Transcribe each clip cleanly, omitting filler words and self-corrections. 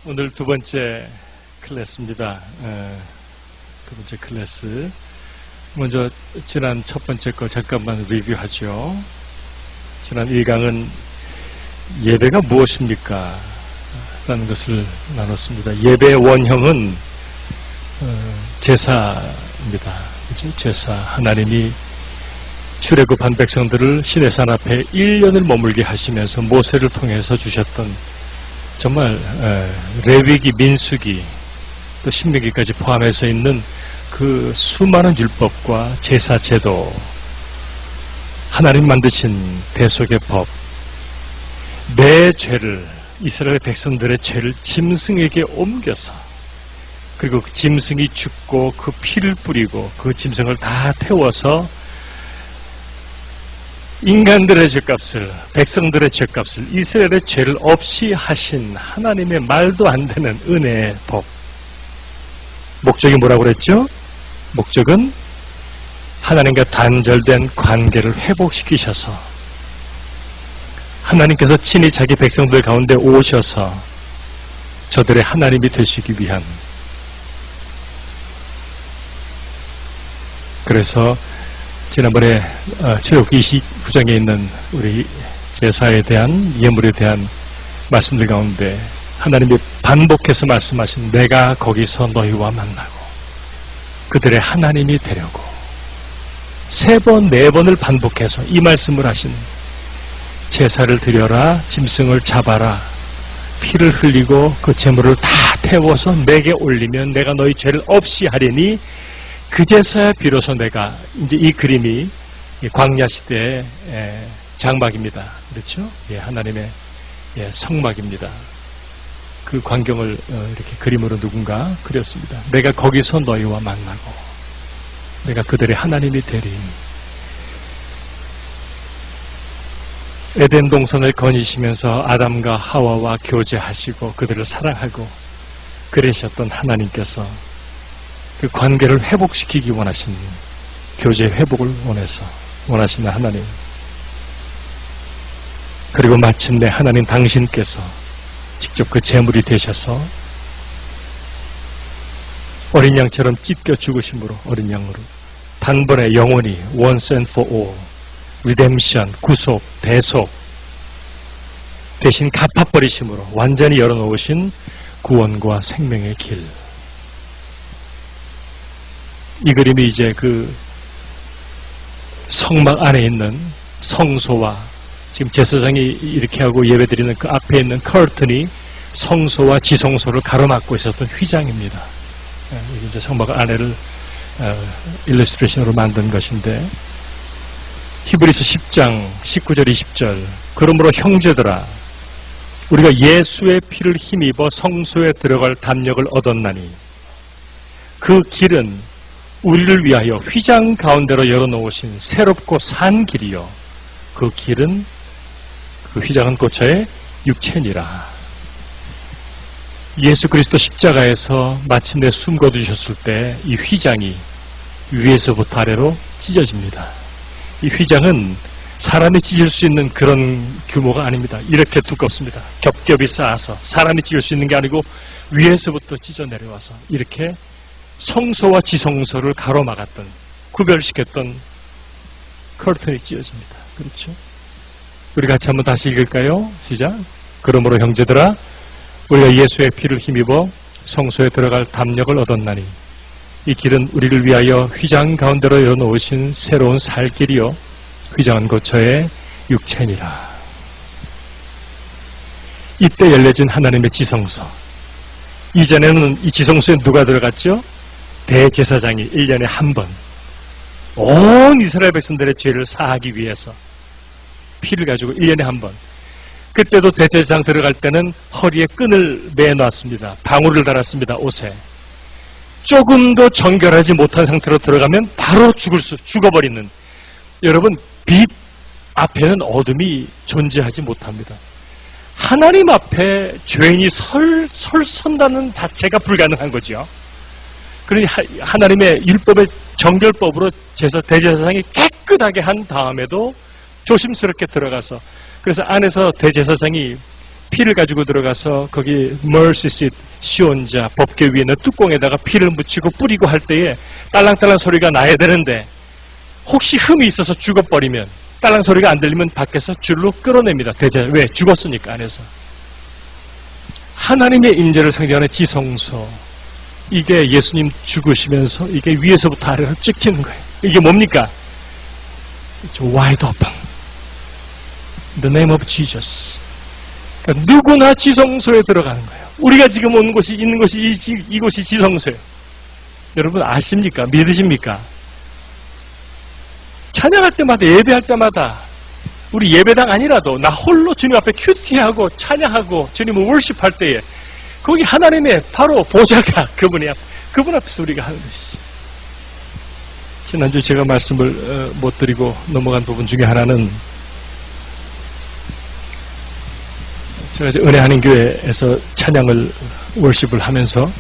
오늘 두 번째 클래스입니다. 두 번째 클래스. 먼저 지난 첫 번째 거 잠깐만 리뷰하죠. 지난 1강은 예배가 무엇입니까? 라는 것을 나눴습니다. 예배의 원형은 제사입니다. 그렇죠? 제사. 하나님이 출애굽한 백성들을 시내산 앞에 1년을 머물게 하시면서 모세를 통해서 주셨던 정말 레위기, 민수기, 또 신명기까지 포함해서 있는 그 수많은 율법과 제사 제도, 하나님 만드신 대속의 법, 내 죄를, 이스라엘 백성들의 죄를 짐승에게 옮겨서, 그리고 그 짐승이 죽고 그 피를 뿌리고 그 짐승을 다 태워서 인간들의 죄값을, 백성들의 죄값을, 이스라엘의 죄를 없이 하신 하나님의 말도 안 되는 은혜의 법. 목적이 뭐라고 그랬죠? 목적은 하나님과 단절된 관계를 회복시키셔서 하나님께서 친히 자기 백성들 가운데 오셔서 저들의 하나님이 되시기 위한, 그래서 지난번에 출애굽기 29장에 있는 우리 제사에 대한, 예물에 대한 말씀들 가운데 하나님이 반복해서 말씀하신 내가 거기서 너희와 만나고 그들의 하나님이 되려고 3번, 4번을 반복해서 이 말씀을 하신, 제사를 드려라, 짐승을 잡아라, 피를 흘리고 그 제물을 다 태워서 내게 올리면 내가 너희 죄를 없이 하리니 그제서야 비로소 내가, 이제 이 그림이 광야 시대의 장막입니다. 그렇죠? 예, 하나님의 성막입니다. 그 광경을 이렇게 그림으로 누군가 그렸습니다. 내가 거기서 너희와 만나고 내가 그들의 하나님이 되리. 에덴 동산을 거니시면서 아담과 하와와 교제하시고 그들을 사랑하고 그러셨던 하나님께서 그 관계를 회복시키기 원하신, 교제 회복을 원하시는 하나님. 그리고 마침내 하나님 당신께서 직접 그 제물이 되셔서 어린 양처럼 찢겨 죽으심으로, 어린 양으로 단번에 영원히 once and for all, 리뎀션, 구속, 대속 대신 갚아버리심으로 완전히 열어놓으신 구원과 생명의 길. 이 그림이 이제 그 성막 안에 있는 성소와, 지금 제사장이 이렇게 하고 예배드리는 그 앞에 있는 커튼이 성소와 지성소를 가로막고 있었던 휘장입니다. 이게 이제 성막 안에를 일러스트레이션으로 만든 것인데, 히브리서 10장 19절 20절, 그러므로 형제들아 우리가 예수의 피를 힘입어 성소에 들어갈 담력을 얻었나니 그 길은 우리를 위하여 휘장 가운데로 열어놓으신 새롭고 산 길이요 그 길은, 그 휘장은 고쳐의 육체니라. 예수 그리스도 십자가에서 마침내 숨 거두셨을 때 이 휘장이 위에서부터 아래로 찢어집니다. 이 휘장은 사람이 찢을 수 있는 그런 규모가 아닙니다. 이렇게 두껍습니다. 겹겹이 쌓아서 사람이 찢을 수 있는 게 아니고 위에서부터 찢어 내려와서 이렇게 성소와 지성소를 가로막았던, 구별시켰던 커튼이 찢어집니다. 그렇죠? 우리 같이 한번 다시 읽을까요? 시작. 그러므로 형제들아 우리가 예수의 피를 힘입어 성소에 들어갈 담력을 얻었나니 이 길은 우리를 위하여 휘장 가운데로 열어놓으신 새로운 살 길이요 휘장은 고쳐의 육체니라. 이때 열려진 하나님의 지성소. 이전에는 이 지성소에 누가 들어갔죠? 대제사장이 1년에 한 번 온 이스라엘 백성들의 죄를 사하기 위해서 피를 가지고 1년에 한 번. 그때도 대제사장 들어갈 때는 허리에 끈을 매놨습니다. 방울을 달았습니다. 옷에. 조금도 정결하지 못한 상태로 들어가면 바로 죽어버리는. 여러분, 빛 앞에는 어둠이 존재하지 못합니다. 하나님 앞에 죄인이 선다는 자체가 불가능한 거죠. 그러니 하나님의 율법의 정결법으로 대제사장이 깨끗하게 한 다음에도 조심스럽게 들어가서, 그래서 안에서 대제사장이 피를 가지고 들어가서 거기 mercy seat, 시온자, 법궤 위에 있는 뚜껑에다가 피를 묻히고 뿌리고 할 때에 딸랑딸랑 소리가 나야 되는데 혹시 흠이 있어서 죽어버리면 딸랑 소리가 안 들리면 밖에서 줄로 끌어냅니다. 대제. 왜? 죽었으니까 안에서. 하나님의 인재를 상징하는 지성소. 이게 예수님 죽으시면서 이게 위에서부터 아래로 찍히는 거예요. 이게 뭡니까? wide open. The name of Jesus. 그러니까 누구나 지성소에 들어가는 거예요. 우리가 지금 온 곳이 있는 곳이 이곳이 지성소예요. 여러분 아십니까? 믿으십니까? 찬양할 때마다 예배할 때마다 우리 예배당 아니라도 나 홀로 주님 앞에 큐티하고 찬양하고 주님을 월십할 때에 거기 하나님의 바로 보좌가 그분 앞에서 우리가 하는 것이. 지난주 제가 말씀을 못 드리고 넘어간 부분 중에 하나는 제가 이제 은혜하는 교회에서 찬양을 월십을 하면서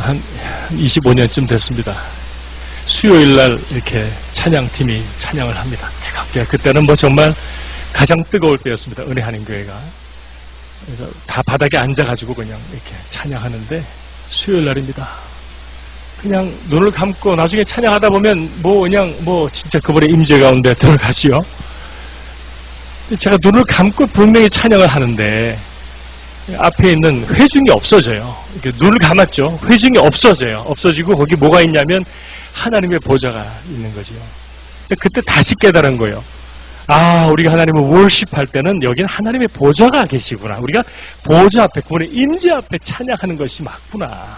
한 25년쯤 됐습니다. 수요일 날 이렇게 찬양팀이 찬양을 합니다. 뜨겁게. 그때는 뭐 정말 가장 뜨거울 때였습니다. 은혜하는 교회가. 그래서 다 바닥에 앉아가지고 그냥 이렇게 찬양하는데 수요일 날입니다. 그냥 눈을 감고 나중에 찬양하다 보면 그냥 진짜 그분의 임재 가운데 들어가지요. 제가 눈을 감고 분명히 찬양을 하는데 앞에 있는 회중이 없어져요. 이렇게 눈을 감았죠. 회중이 없어져요. 없어지고 거기 뭐가 있냐면 하나님의 보좌가 있는 거죠. 그때 다시 깨달은 거예요. 아, 우리가 하나님을 월십할 때는 여기는 하나님의 보좌가 계시구나. 우리가 보좌 앞에, 그분의 임재 앞에 찬양하는 것이 맞구나.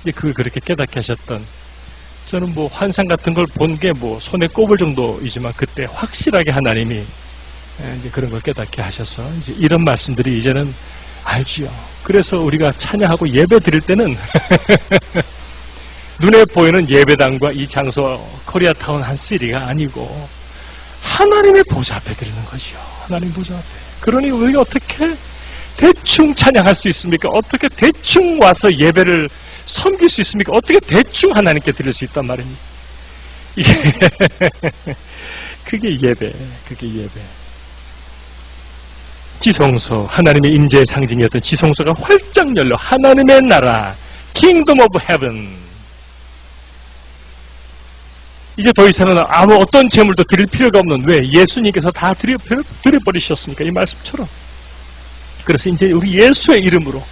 이제 그걸 그렇게 깨닫게 하셨던, 저는 환상 같은 걸 본 게 손에 꼽을 정도이지만 그때 확실하게 하나님이 이제 그런 걸 깨닫게 하셔서 이제 이런 말씀들이 이제는 알지요. 그래서 우리가 찬양하고 예배 드릴 때는 눈에 보이는 예배당과 이 장소 코리아타운 한 시리가 아니고 하나님의 보좌 앞에 드리는 거지요. 하나님 보좌 앞에. 그러니 우리가 어떻게 대충 찬양할 수 있습니까? 어떻게 대충 와서 예배를 섬길 수 있습니까? 어떻게 대충 하나님께 드릴 수 있단 말입니까? 그게 예배. 지성소, 하나님의 인재의 상징이었던 지성소가 활짝 열려 하나님의 나라, Kingdom of Heaven. 이제 더 이상은 아무 어떤 제물도 드릴 필요가 없는, 왜? 예수님께서 다 드려버리셨으니까, 이 말씀처럼. 그래서 이제 우리 예수의 이름으로만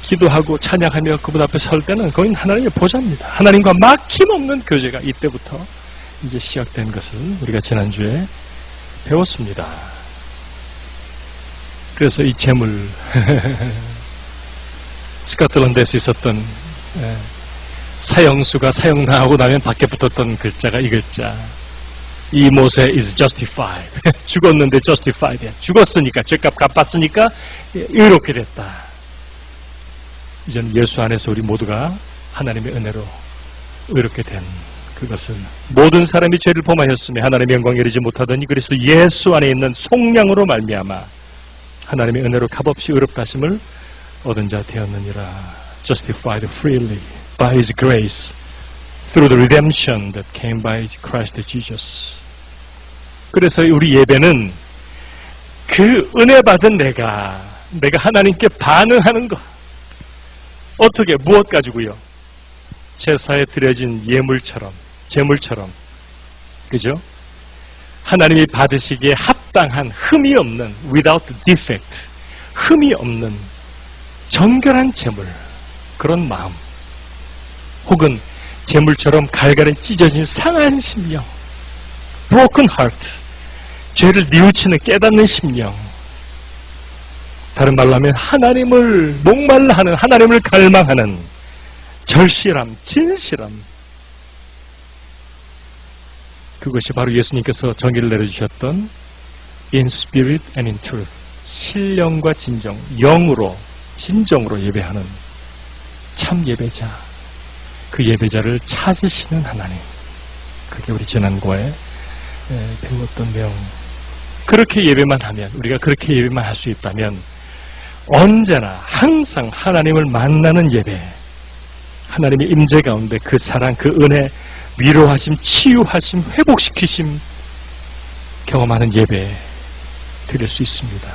기도하고 찬양하며 그분 앞에 설 때는 거긴 하나님의 보좌입니다. 하나님과 막힘없는 교제가 이때부터 이제 시작된 것을 우리가 지난주에 배웠습니다. 그래서 이 제물, 스코틀랜드에서 있었던 사형수가 사형당하고 나면 밖에 붙었던 글자가 이 글자. 이 모세 is justified. 죽었는데 justified. 죽었으니까, 죄값 갚았으니까 의롭게 됐다. 이제는 예수 안에서 우리 모두가 하나님의 은혜로 의롭게 된 그것을, 모든 사람이 죄를 범하였으며 하나님의 영광에 이르지 못하더니 그리스도 예수 안에 있는 속량으로 말미암아 하나님의 은혜로 값없이 의롭다 하심을 얻은 자 되었느니라. Justified freely by His grace through the redemption that came by Christ Jesus. 그래서 우리 예배는 그 은혜 받은 내가 하나님께 반응하는 것. 어떻게, 무엇 가지고요? 제사에 드려진 제물처럼, 그죠? 하나님이 받으시기에 합당한, 흠이 없는, without defect, 흠이 없는 정결한 제물, 그런 마음, 혹은 제물처럼 갈갈이 찢어진 상한 심령, broken heart, 죄를 뉘우치는 깨닫는 심령, 다른 말로 하면 하나님을 목말라 하는, 하나님을 갈망하는 절실함, 진실함, 그것이 바로 예수님께서 정의를 내려주셨던 in spirit and in truth, 신령과 진정, 영으로, 진정으로 예배하는 참 예배자, 그 예배자를 찾으시는 하나님, 그게 우리 지난주에 배웠던 내용. 그렇게 예배만 하면, 우리가 그렇게 예배만 할 수 있다면 언제나 항상 하나님을 만나는 예배, 하나님의 임재 가운데 그 사랑, 그 은혜, 위로하심, 치유하심, 회복시키심 경험하는 예배 드릴 수 있습니다.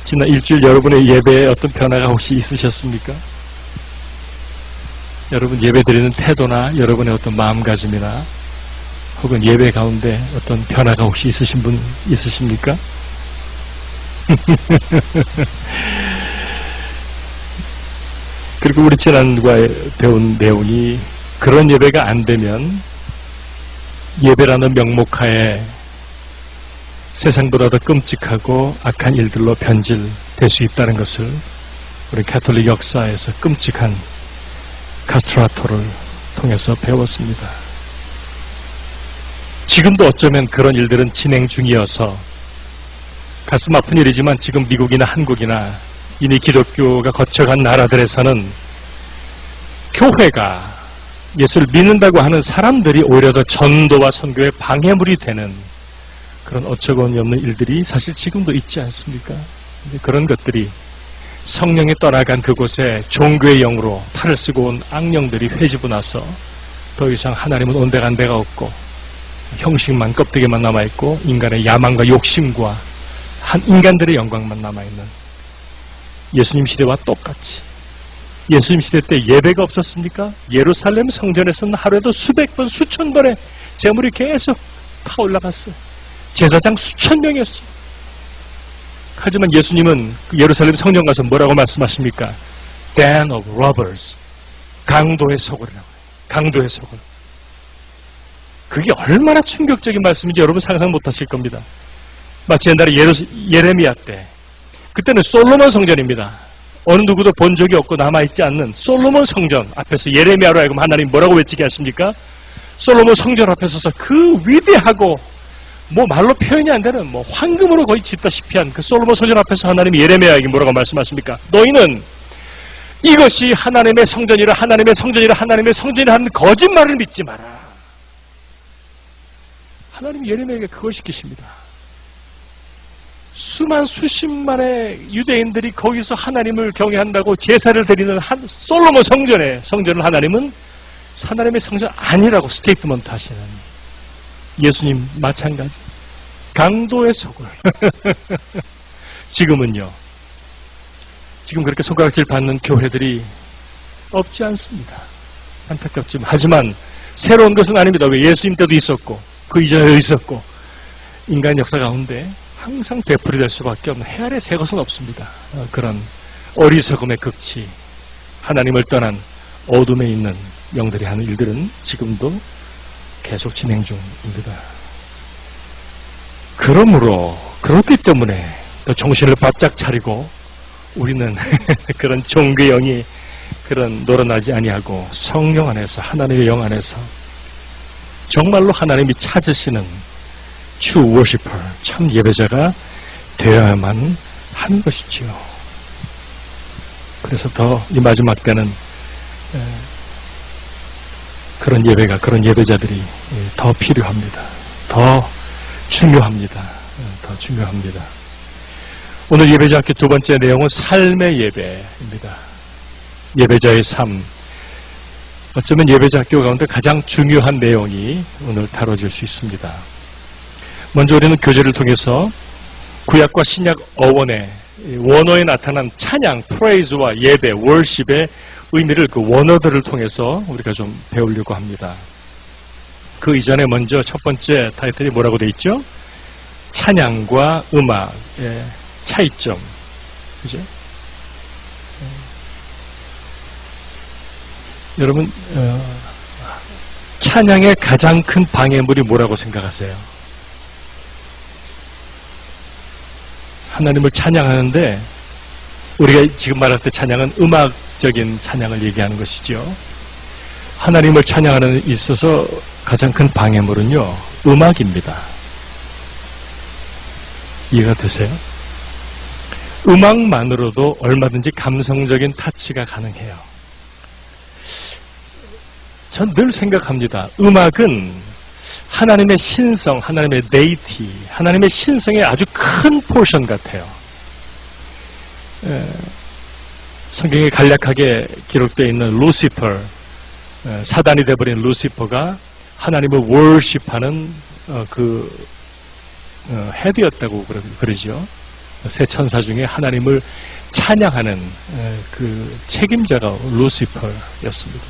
지난 일주일 여러분의 예배에 어떤 변화가 혹시 있으셨습니까? 여러분 예배 드리는 태도나 여러분의 어떤 마음가짐이나 혹은 예배 가운데 어떤 변화가 혹시 있으신 분 있으십니까? 그리고 우리 지난주에 배운 내용이 그런 예배가 안 되면 예배라는 명목하에 세상보다 더 끔찍하고 악한 일들로 변질될 수 있다는 것을 우리 가톨릭 역사에서 끔찍한 카스트라토를 통해서 배웠습니다. 지금도 어쩌면 그런 일들은 진행 중이어서 가슴 아픈 일이지만 지금 미국이나 한국이나 이미 기독교가 거쳐간 나라들에서는 교회가 예수를 믿는다고 하는 사람들이 오히려 더 전도와 선교의 방해물이 되는 그런 어처구니 없는 일들이 사실 지금도 있지 않습니까? 그런 것들이 성령이 떠나간 그곳에 종교의 영으로 팔을 쓰고 온 악령들이 회집고 나서 더 이상 하나님은 온데간 데가 없고 형식만 껍데기만 남아있고 인간의 야망과 욕심과 한 인간들의 영광만 남아있는 예수님 시대와 똑같이 예수님 시대 때 예배가 없었습니까? 예루살렘 성전에서는 하루에도 수백 번, 수천 번의 제물이 계속 타올라갔어요. 제사장 수천 명이었어요. 하지만 예수님은 그 예루살렘 성전 가서 뭐라고 말씀하십니까? Den of robbers. 강도의 소굴이라고 해요. 강도의 소굴. 그게 얼마나 충격적인 말씀인지 여러분 상상 못하실 겁니다. 마치 옛날에 예레미야 때 그때는 솔로몬 성전입니다. 어느 누구도 본 적이 없고 남아있지 않는 솔로몬 성전 앞에서 예레미야로 하여금 하나님 뭐라고 외치게 하십니까? 솔로몬 성전 앞에 서서 그 위대하고 뭐 말로 표현이 안 되는 뭐 황금으로 거의 짓다시피 한 그 솔로몬 성전 앞에서 하나님이 예레미야에게 뭐라고 말씀하십니까? 너희는 이것이 하나님의 성전이라 하나님의 성전이라 하나님의 성전이라 하는 거짓말을 믿지 마라. 하나님이 예레미야에게 그걸 시키십니다. 수십만의 유대인들이 거기서 하나님을 경외한다고 제사를 드리는 솔로몬 성전을 하나님은 하나님의 성전 아니라고 스테이트먼트 하시는 예수님 마찬가지. 강도의 소굴. 지금은요. 지금 그렇게 손가락질 받는 교회들이 없지 않습니다. 안타깝지만. 하지만 새로운 것은 아닙니다. 왜 예수님 때도 있었고 그 이전에도 있었고 인간 역사 가운데 항상 되풀이될 수밖에 없는 해 아래 새 것은 없습니다. 그런 어리석음의 극치, 하나님을 떠난 어둠에 있는 영들이 하는 일들은 지금도 계속 진행 중입니다. 그러므로 그렇기 때문에 또 정신을 바짝 차리고 우리는 그런 종교의 영이 그런 놀아나지 아니하고 성령 안에서 하나님의 영 안에서 정말로 하나님이 찾으시는 true worshiper, 참 예배자가 되어야만 하는 것이지요. 그래서 더 이 마지막 때는 그런 예배가, 그런 예배자들이 더 필요합니다. 더 중요합니다. 더 중요합니다. 오늘 예배자 학교 두 번째 내용은 삶의 예배입니다. 예배자의 삶. 어쩌면 예배자 학교 가운데 가장 중요한 내용이 오늘 다뤄질 수 있습니다. 먼저 우리는 교제를 통해서 구약과 신약 어원의 원어에 나타난 찬양, 프레이즈와 예배, 월십의 의미를 그 원어들을 통해서 우리가 좀 배우려고 합니다. 그 이전에 먼저 첫 번째 타이틀이 뭐라고 되어 있죠? 찬양과 음악의 차이점. 그죠? 여러분, 찬양의 가장 큰 방해물이 뭐라고 생각하세요? 하나님을 찬양하는데 우리가 지금 말할 때 찬양은 음악적인 찬양을 얘기하는 것이죠. 하나님을 찬양하는 데 있어서 가장 큰 방해물은요, 음악입니다. 이해가 되세요? 음악만으로도 얼마든지 감성적인 타치가 가능해요. 전 늘 생각합니다. 음악은 하나님의 신성, 하나님의 데이티, 하나님의 신성의 아주 큰 포션 같아요. 성경에 간략하게 기록되어 있는 루시퍼, 사단이 되어버린 루시퍼가 하나님을 월십하는 그 헤드였다고 그러죠. 세 천사 중에 하나님을 찬양하는 그 책임자가 루시퍼였습니다.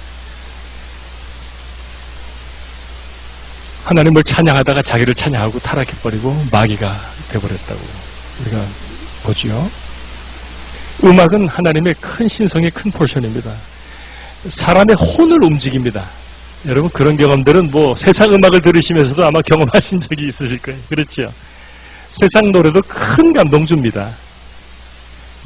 하나님을 찬양하다가 자기를 찬양하고 타락해버리고 마귀가 되어버렸다고 우리가 보죠. 음악은 하나님의 큰 신성의 큰 포션입니다. 사람의 혼을 움직입니다. 여러분 그런 경험들은 뭐 세상 음악을 들으시면서도 아마 경험하신 적이 있으실 거예요. 그렇죠? 세상 노래도 큰 감동 줍니다.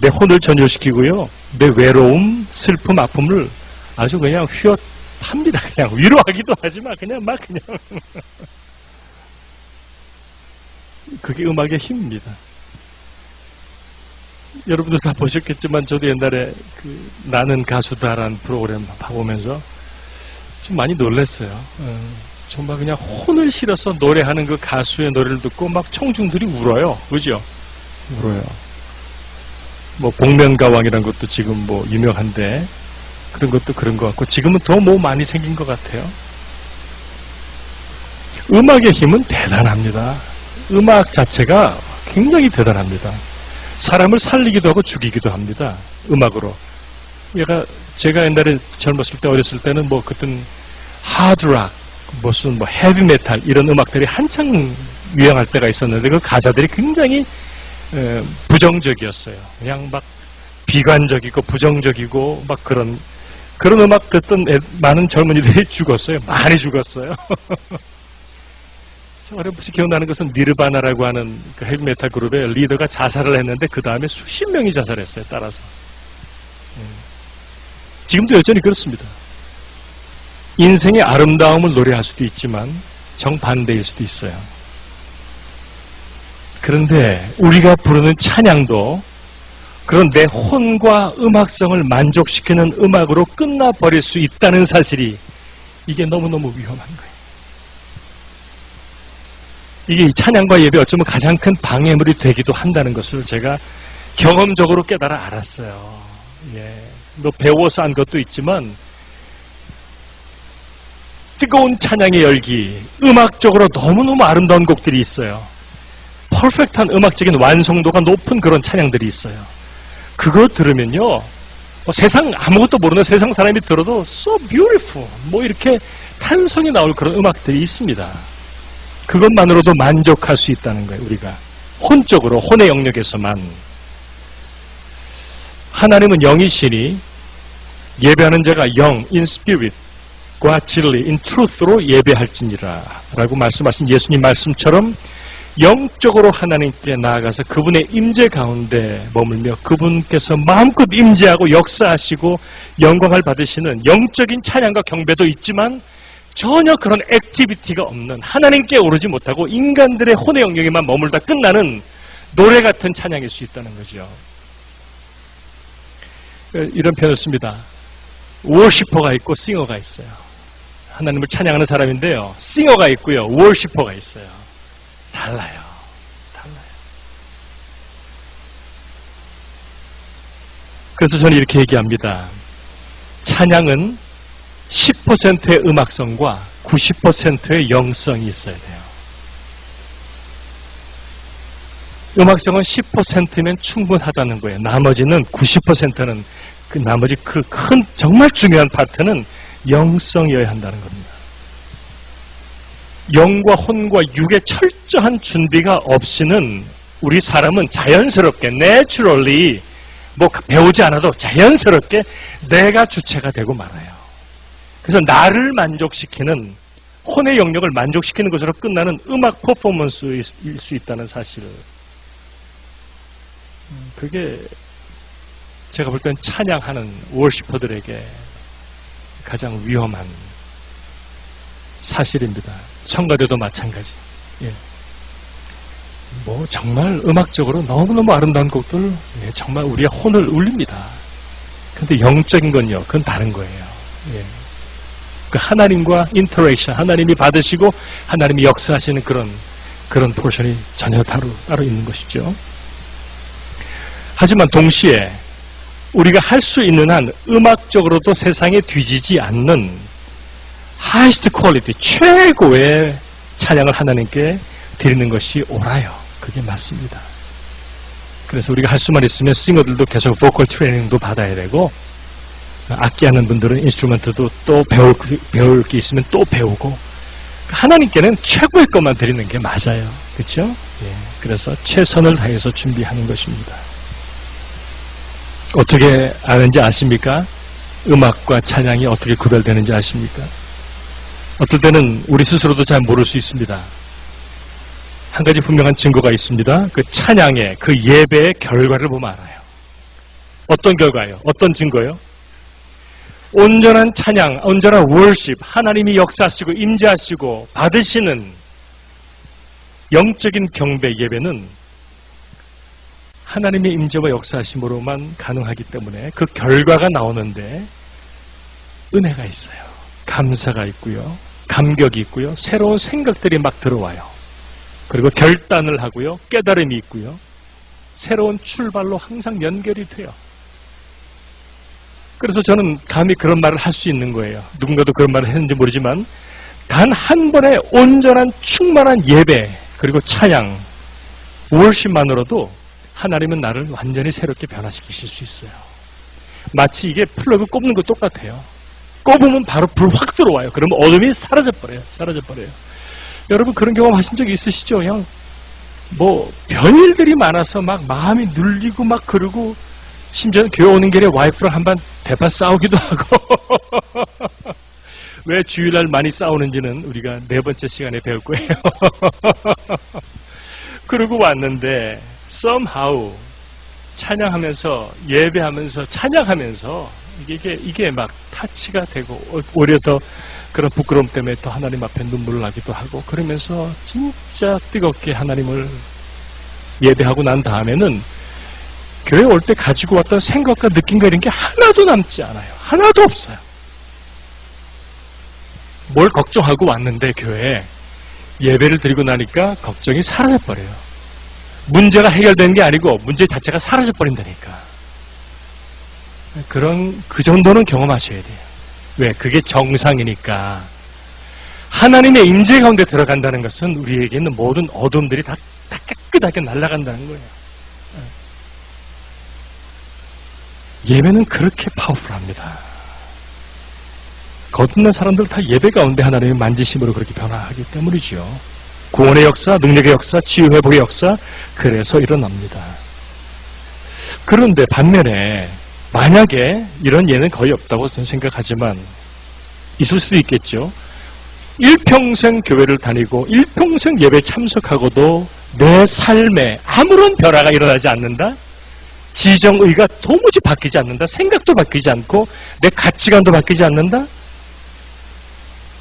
내 혼을 전율시키고요. 내 외로움, 슬픔, 아픔을 아주 그냥 휘어팝니다. 그냥 위로하기도 하지만 그냥 막 그냥 그게 음악의 힘입니다. 여러분들 다 보셨겠지만 저도 옛날에 그 나는 가수다라는 프로그램 봐보면서 좀 많이 놀랐어요. 정말 그냥 혼을 실어서 노래하는 그 가수의 노래를 듣고 막 청중들이 울어요. 그죠? 울어요. 뭐 복면가왕이라는 것도 지금 뭐 유명한데 그런 것도 그런 것 같고 지금은 더 뭐 많이 생긴 것 같아요. 음악의 힘은 대단합니다. 음악 자체가 굉장히 대단합니다. 사람을 살리기도 하고 죽이기도 합니다. 음악으로. 제가 옛날에 젊었을 때 어렸을 때는 뭐 그땐 하드락, 무슨 뭐 헤비메탈 이런 음악들이 한창 유행할 때가 있었는데 그 가사들이 굉장히 부정적이었어요. 그냥 막 비관적이고 부정적이고 막 그런 음악 듣던 많은 젊은이들이 죽었어요. 많이 죽었어요. 어렴풋이 기억나는 것은 니르바나라고 하는 그 헤비메탈 그룹의 리더가 자살을 했는데 그 다음에 수십 명이 자살했어요. 따라서. 지금도 여전히 그렇습니다. 인생의 아름다움을 노래할 수도 있지만 정반대일 수도 있어요. 그런데 우리가 부르는 찬양도 그런 내 혼과 음악성을 만족시키는 음악으로 끝나버릴 수 있다는 사실이 이게 너무너무 위험한 거예요. 이게 찬양과 예배 어쩌면 가장 큰 방해물이 되기도 한다는 것을 제가 경험적으로 깨달아 알았어요. 뭐 배워서 한 것도 있지만 뜨거운 찬양의 열기, 음악적으로 너무너무 아름다운 곡들이 있어요. 퍼펙트한 음악적인 완성도가 높은 그런 찬양들이 있어요. 그거 들으면요, 세상 아무것도 모르는 세상 사람이 들어도 so beautiful, 뭐 이렇게 탄성이 나올 그런 음악들이 있습니다. 그것만으로도 만족할 수 있다는 거예요. 우리가 혼적으로 혼의 영역에서만. 하나님은 영이시니 예배하는 자가 영, in spirit과 진리, in truth로 예배할지니라 라고 말씀하신 예수님 말씀처럼 영적으로 하나님께 나아가서 그분의 임재 가운데 머물며 그분께서 마음껏 임재하고 역사하시고 영광을 받으시는 영적인 찬양과 경배도 있지만 전혀 그런 액티비티가 없는, 하나님께 오르지 못하고 인간들의 혼의 영역에만 머물다 끝나는 노래 같은 찬양일 수 있다는 거죠. 이런 표현을 씁니다. 워시퍼가 있고 싱어가 있어요. 하나님을 찬양하는 사람인데요, 싱어가 있고요, 워시퍼가 있어요. 달라요. 그래서 저는 이렇게 얘기합니다. 찬양은 10%의 음악성과 90%의 영성이 있어야 돼요. 음악성은 10%면 충분하다는 거예요. 나머지는 90%는 나머지 그 큰 정말 중요한 파트는 영성이어야 한다는 겁니다. 영과 혼과 육의 철저한 준비가 없이는 우리 사람은 자연스럽게 naturally 뭐 배우지 않아도 자연스럽게 내가 주체가 되고 말아요. 그래서 나를 만족시키는 혼의 영역을 만족시키는 것으로 끝나는 음악 퍼포먼스일 수 있다는 사실. 그게 제가 볼 땐 찬양하는 워시퍼들에게 가장 위험한 사실입니다. 성가대도 마찬가지. 뭐 정말 음악적으로 너무너무 아름다운 곡들, 정말 우리의 혼을 울립니다. 그런데 영적인 건요, 그건 다른 거예요. 그 하나님과 인터랙션, 하나님이 받으시고 하나님이 역사하시는 그런 포션이 전혀 따로 있는 것이죠. 하지만 동시에 우리가 할 수 있는 한 음악적으로도 세상에 뒤지지 않는 하이스트 퀄리티, 최고의 찬양을 하나님께 드리는 것이 옳아요. 그게 맞습니다. 그래서 우리가 할 수만 있으면 싱어들도 계속 보컬 트레이닝도 받아야 되고, 악기하는 분들은 인스트루먼트도 또 배울 게 있으면 또 배우고, 하나님께는 최고의 것만 드리는 게 맞아요. 그렇죠? 예, 그래서 최선을 다해서 준비하는 것입니다. 어떻게 아는지 아십니까? 음악과 찬양이 어떻게 구별되는지 아십니까? 어떨 때는 우리 스스로도 잘 모를 수 있습니다. 한 가지 분명한 증거가 있습니다. 그 찬양의, 그 예배의 결과를 보면 알아요. 어떤 결과예요? 어떤 증거예요? 온전한 찬양, 온전한 월십, 하나님이 역사하시고 임재하시고 받으시는 영적인 경배 예배는 하나님의 임재와 역사하심으로만 가능하기 때문에 그 결과가 나오는데 은혜가 있어요. 감사가 있고요. 감격이 있고요. 새로운 생각들이 막 들어와요. 그리고 결단을 하고요. 깨달음이 있고요. 새로운 출발로 항상 연결이 돼요. 그래서 저는 감히 그런 말을 할 수 있는 거예요. 누군가도 그런 말을 했는지 모르지만 단 한 번의 온전한 충만한 예배 그리고 찬양, 월십만으로도 하나님은 나를 완전히 새롭게 변화시키실 수 있어요. 마치 이게 플러그 꼽는 거 똑같아요. 꼽으면 바로 불 확 들어와요. 그러면 어둠이 사라져버려요. 여러분 그런 경험 하신 적이 있으시죠? 그냥 뭐 별일들이 많아서 막 마음이 눌리고 막 그러고 심지어는 교회 오는 길에 와이프랑 한번 대파 싸우기도 하고 왜 주일날 많이 싸우는지는 우리가 4번째 시간에 배울 거예요. 그러고 왔는데 somehow 찬양하면서 예배하면서 찬양하면서 이게 막 타치가 되고 오히려 더 그런 부끄러움 때문에 또 하나님 앞에 눈물을 나기도 하고 그러면서 진짜 뜨겁게 하나님을 예배하고 난 다음에는 교회 올 때 가지고 왔던 생각과 느낌과 이런 게 하나도 남지 않아요. 하나도 없어요. 뭘 걱정하고 왔는데 교회에 예배를 드리고 나니까 걱정이 사라져버려요. 문제가 해결되는 게 아니고 문제 자체가 사라져버린다니까. 그 정도는 경험하셔야 돼요. 왜? 그게 정상이니까. 하나님의 임재 가운데 들어간다는 것은 우리에게 있는 모든 어둠들이 다 깨끗하게 날아간다는 거예요. 예배는 그렇게 파워풀합니다. 거듭난 사람들 다 예배 가운데 하나님의 만지심으로 그렇게 변화하기 때문이죠. 구원의 역사, 능력의 역사, 치유회복의 역사, 그래서 일어납니다. 그런데 반면에 만약에 이런 예는 거의 없다고 저는 생각하지만 있을 수도 있겠죠. 일평생 교회를 다니고 일평생 예배 참석하고도 내 삶에 아무런 변화가 일어나지 않는다? 지정의가 도무지 바뀌지 않는다? 생각도 바뀌지 않고 내 가치관도 바뀌지 않는다?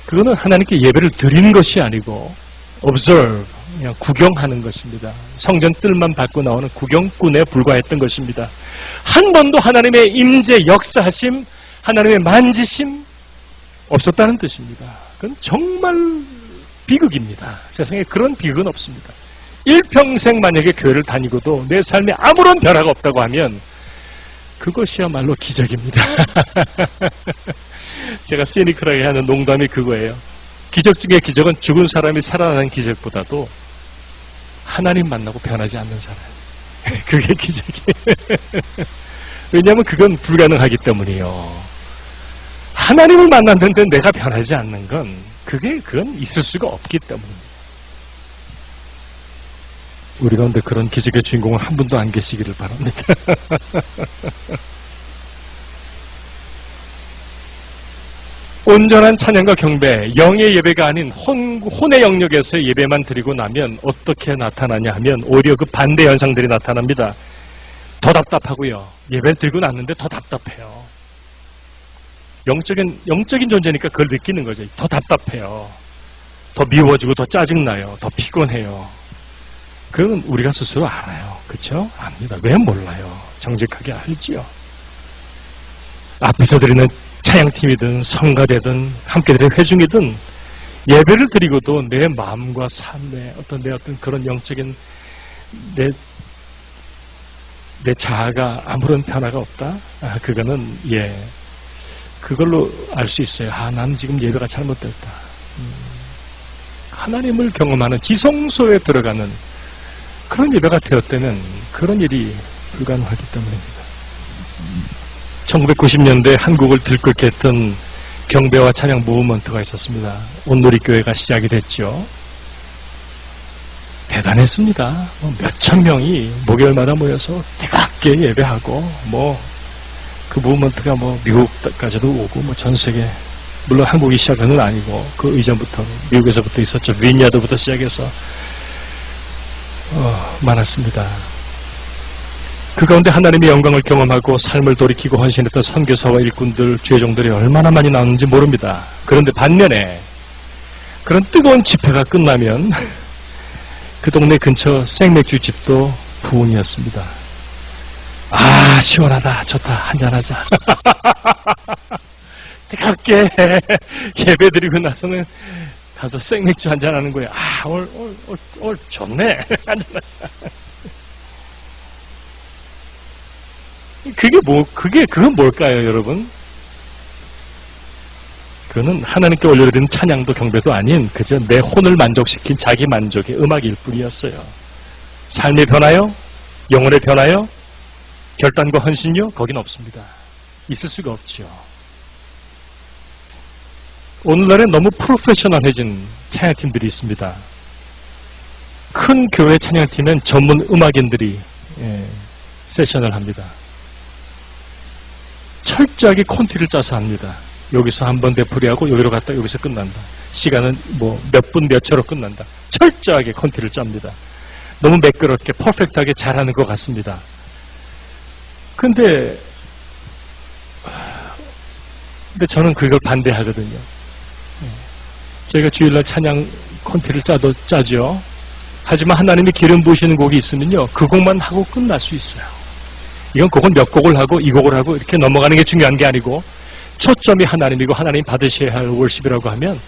그거는 하나님께 예배를 드리는 것이 아니고 observe, 그냥 구경하는 것입니다. 성전 뜰만 밟고 나오는 구경꾼에 불과했던 것입니다. 한 번도 하나님의 임재, 역사하심, 하나님의 만지심 없었다는 뜻입니다. 그건 정말 비극입니다. 세상에 그런 비극은 없습니다. 일평생 만약에 교회를 다니고도 내 삶에 아무런 변화가 없다고 하면 그것이야말로 기적입니다. 제가 시니컬하게 하는 농담이 그거예요. 기적 중에 기적은 죽은 사람이 살아나는 기적보다도 하나님 만나고 변하지 않는 사람. 그게 기적이에요. 왜냐하면 그건 불가능하기 때문이에요. 하나님을 만났는데 내가 변하지 않는 건 그건 있을 수가 없기 때문입니다. 우리 가운데 그런 기적의 주인공은 한 분도 안 계시기를 바랍니다. 온전한 찬양과 경배, 영의 예배가 아닌 혼의 영역에서의 예배만 드리고 나면 어떻게 나타나냐 하면 오히려 그 반대 현상들이 나타납니다. 더 답답하고요. 예배를 드리고 났는데 더 답답해요. 영적인 존재니까 그걸 느끼는 거죠. 더 답답해요. 더 미워지고 더 짜증나요. 더 피곤해요. 그건 우리가 스스로 알아요. 그렇죠? 압니다. 왜 몰라요? 정직하게 알지요. 앞에서 드리는 찬양팀이든 성가대든 함께 드리는 회중이든 예배를 드리고도 내 마음과 삶에 내 어떤 그런 영적인 내 자아가 아무런 변화가 없다? 그거는 그걸로 알 수 있어요. 나는 지금 예배가 잘못됐다. 하나님을 경험하는 지성소에 들어가는 그런 예배가 되었다면 그런 일이 불가능하기 때문입니다. 1990년대 한국을 들끓게 했던 경배와 찬양 무브먼트가 있었습니다. 온누리교회가 시작이 됐죠. 대단했습니다. 몇천 명이 목요일마다 모여서 뜨겁게 예배하고 그 무브먼트가 미국까지도 오고 전 세계, 물론 한국이 시작한 건 아니고 그 이전부터 미국에서부터 있었죠. 비니아드부터 시작해서 많았습니다. 그 가운데 하나님의 영광을 경험하고 삶을 돌이키고 헌신했던 선교사와 일꾼들, 죄종들이 얼마나 많이 나오는지 모릅니다. 그런데 반면에 그런 뜨거운 집회가 끝나면 그 동네 근처 생맥주집도 부흥이었습니다. 아, 시원하다, 좋다, 한잔하자. 뜨겁게 예배드리고 나서는 가서 생맥주 한잔하는 거예요. 아, 오늘 좋네, 한잔하자. 그건 뭘까요, 여러분? 그거는 하나님께 올려드리는 찬양도 경배도 아닌 그저 내 혼을 만족시킨 자기 만족의 음악일 뿐이었어요. 삶의 변화요? 영혼의 변화요? 결단과 헌신요? 거긴 없습니다. 있을 수가 없죠. 오늘날에 너무 프로페셔널해진 찬양팀들이 있습니다. 큰 교회 찬양팀은 전문 음악인들이 세션을 합니다. 철저하게 콘티를 짜서 합니다. 여기서 한번 되풀이하고 여기로 갔다 여기서 끝난다. 시간은 몇 분 몇 초로 끝난다. 철저하게 콘티를 짭니다. 너무 매끄럽게 퍼펙트하게 잘하는 것 같습니다. 근데 저는 그걸 반대하거든요. 저희가 주일날 찬양 콘티를 짜죠. 하지만 하나님이 기름 부으시는 곡이 있으면요, 그 곡만 하고 끝날 수 있어요. 이건 곡은 몇 곡을 하고 이 곡을 하고 이렇게 넘어가는 게 중요한 게 아니고 초점이 하나님이고 하나님 받으셔야 할 월십이라고 하면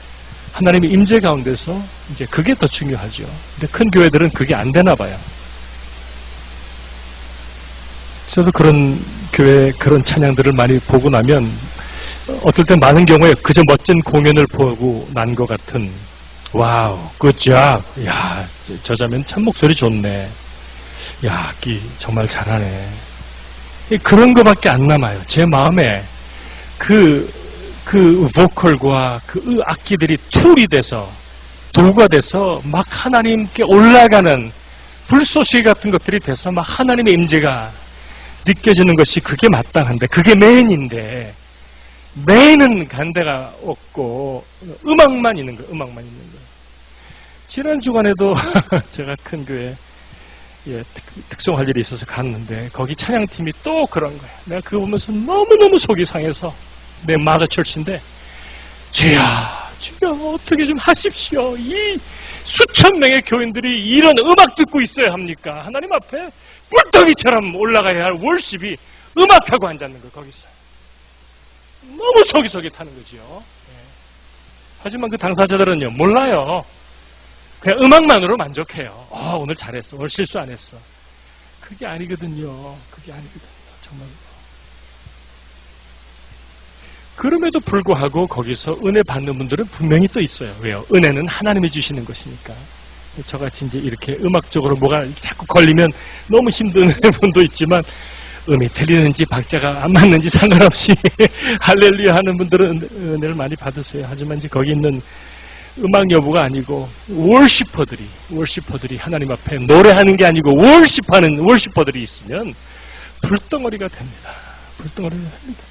하나님의 임재 가운데서 이제 그게 더 중요하죠. 근데 큰 교회들은 그게 안 되나 봐요. 저도 그런 교회 그런 찬양들을 많이 보고 나면 어떨 땐 많은 경우에 그저 멋진 공연을 보고 난 것 같은 와우, 굿잡. 야, 저 자매는 참 목소리 좋네. 야, 악기 정말 잘하네. 그런 거밖에 안 남아요. 제 마음에 그 보컬과 그 악기들이 툴이 돼서 도구가 돼서 막 하나님께 올라가는 불쏘시개 같은 것들이 돼서 막 하나님의 임재가 느껴지는 것이 그게 마땅한데 그게 메인인데 메인은 간 데가 없고 음악만 있는 거예요. 음악만 있는 거예요. 지난 주간에도 제가 큰 교회 특송할 일이 있어서 갔는데 거기 찬양팀이 또 그런 거예요. 내가 그거 보면서 너무너무 속이 상해서 내 마더 철치인데 주여 어떻게 좀 하십시오. 이 수천 명의 교인들이 이런 음악 듣고 있어야 합니까? 하나님 앞에 꿀떡이처럼 올라가야 할 월십이 음악하고 앉았는 거예요. 거기서 너무 속이 타는 거죠. 하지만 그 당사자들은요 몰라요. 그냥 음악만으로 만족해요. 오늘 잘했어. 오늘 실수 안 했어. 그게 아니거든요. 그게 아니거든요. 정말. 그럼에도 불구하고 거기서 은혜 받는 분들은 분명히 또 있어요. 왜요? 은혜는 하나님이 주시는 것이니까. 저같이 이제 이렇게 음악적으로 뭐가 자꾸 걸리면 너무 힘든 분도 있지만 음이 틀리는지 박자가 안 맞는지 상관없이 할렐루야 하는 분들은 은혜를 많이 받으세요. 하지만 이제 거기 있는 음악 여부가 아니고 월시퍼들이 하나님 앞에 노래하는 게 아니고 월시하는 월시퍼들이 있으면 불덩어리가 됩니다. 불덩어리가 됩니다.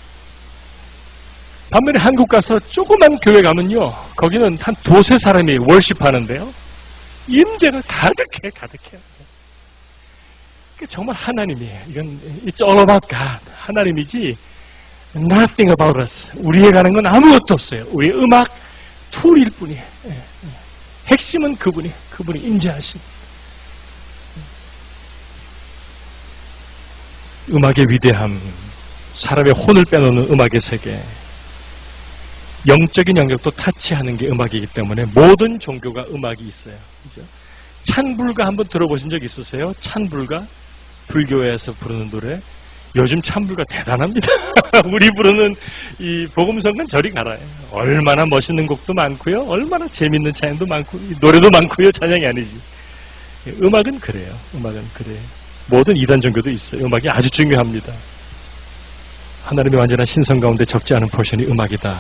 반면에 한국 가서 조그만 교회 가면요 거기는 한 두세 사람이 월시하는데요 임재가 가득해요. 정말 하나님이에요. 이건 it's all about God. 하나님이지 nothing about us. 우리에 가는 건 아무것도 없어요. 우리의 음악 툴일 뿐이에요. 핵심은 그분이 임재하신. 음악의 위대함, 사람의 혼을 빼놓는 음악의 세계, 영적인 영역도 타치하는 게 음악이기 때문에 모든 종교가 음악이 있어요. 그죠? 찬불가 한번 들어보신 적 있으세요? 찬불가? 불교에서 부르는 노래. 요즘 찬불가 대단합니다. 우리 부르는 이 복음성은 저리 가라요. 얼마나 멋있는 곡도 많고요. 얼마나 재밌는 찬양도 많고 노래도 많고요. 찬양이 아니지. 음악은 그래요. 음악은 그래요. 모든 이단 종교도 있어요. 음악이 아주 중요합니다. 하나님의 완전한 신성 가운데 적지 않은 포션이 음악이다.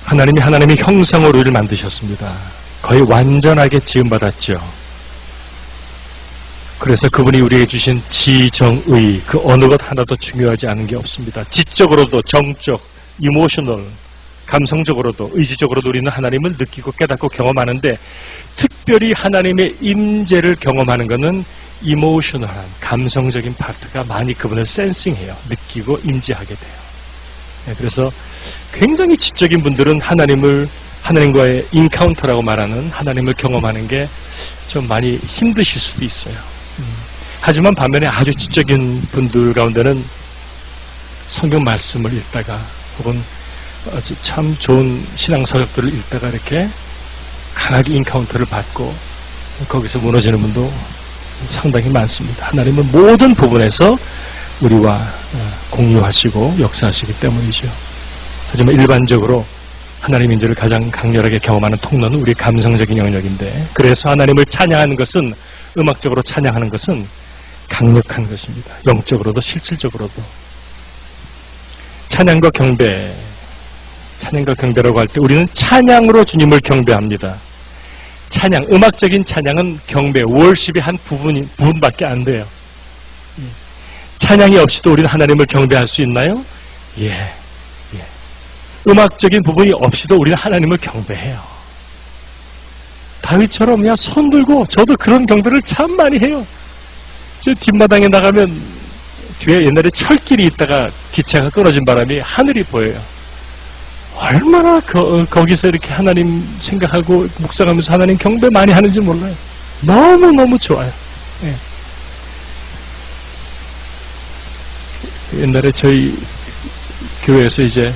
하나님이 하나님의 형상으로 우리를 만드셨습니다. 거의 완전하게 지음받았죠. 그래서 그분이 우리에게 주신 지정의, 그 어느 것 하나도 중요하지 않은 게 없습니다. 지적으로도, 정적, 이모셔널, 감성적으로도, 의지적으로도 우리는 하나님을 느끼고 깨닫고 경험하는데, 특별히 하나님의 임재를 경험하는 것은 이모셔널한, 감성적인 파트가 많이 그분을 센싱해요. 느끼고 임재하게 돼요. 그래서 굉장히 지적인 분들은 하나님과의 인카운터라고 말하는 하나님을 경험하는 게 좀 많이 힘드실 수도 있어요. 하지만 반면에 아주 지적인 분들 가운데는 성경 말씀을 읽다가 혹은 참 좋은 신앙서적들을 읽다가 이렇게 강하게 인카운터를 받고 거기서 무너지는 분도 상당히 많습니다. 하나님은 모든 부분에서 우리와 공유하시고 역사하시기 때문이죠. 하지만 일반적으로 하나님 인재를 가장 강렬하게 경험하는 통로는 우리 감성적인 영역인데, 그래서 하나님을 찬양하는 것은, 음악적으로 찬양하는 것은 강력한 것입니다. 영적으로도 실질적으로도. 찬양과 경배라고 할 때 우리는 찬양으로 주님을 경배합니다. 찬양, 음악적인 찬양은 경배, 월십의 한 부분밖에 안 돼요. 찬양이 없이도 우리는 하나님을 경배할 수 있나요? 예. 음악적인 부분이 없이도 우리는 하나님을 경배해요. 다윗처럼 그냥 손 들고, 저도 그런 경배를 참 많이 해요. 저 뒷마당에 나가면 뒤에 옛날에 철길이 있다가 기차가 끊어진 바람에 하늘이 보여요. 얼마나 거기서 이렇게 하나님 생각하고 묵상하면서 하나님 경배 많이 하는지 몰라요. 너무너무 좋아요. 예. 옛날에 저희 교회에서 이제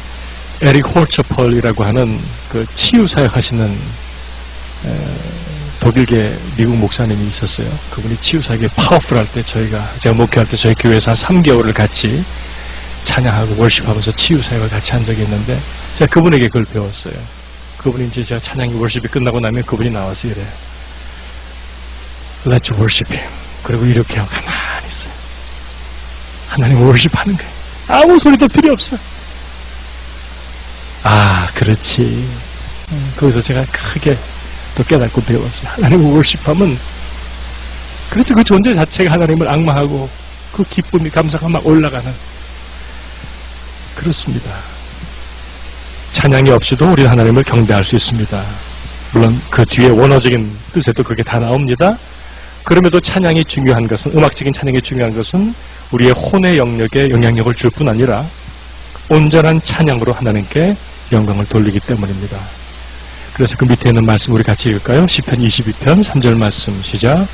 에릭 홀처펄이라고 하는 그 치유사역 하시는 독일계 미국 목사님이 있었어요. 그분이 치유사역에 파워풀할 때 제가 목회할 때 저희 교회에서 한 3개월을 같이 찬양하고 월십하면서 치유사역을 같이 한 적이 있는데, 제가 그분에게 그걸 배웠어요. 그분이 이제 제가 찬양이 월십이 끝나고 나면 그분이 나와서 이래요. Let's worship him. 그리고 이렇게 하고 가만히 있어요. 하나님 월십하는 거예요. 아무 소리도 필요 없어. 아, 그렇지. 거기서 제가 크게 또 깨닫고 배웠어요. 하나님을 월십하면, 그렇죠. 그 존재 자체가 하나님을 앙망하고 그 기쁨이, 감사가 막 올라가는. 그렇습니다. 찬양이 없이도 우리는 하나님을 경배할 수 있습니다. 물론 그 뒤에 원어적인 뜻에도 그게 다 나옵니다. 그럼에도 찬양이 중요한 것은, 음악적인 찬양이 중요한 것은 우리의 혼의 영역에 영향력을 줄 뿐 아니라 온전한 찬양으로 하나님께 영광을 돌리기 때문입니다. 그래서 그 밑에 있는 말씀 우리 같이 읽을까요? 시편 22편 3절 말씀 시작.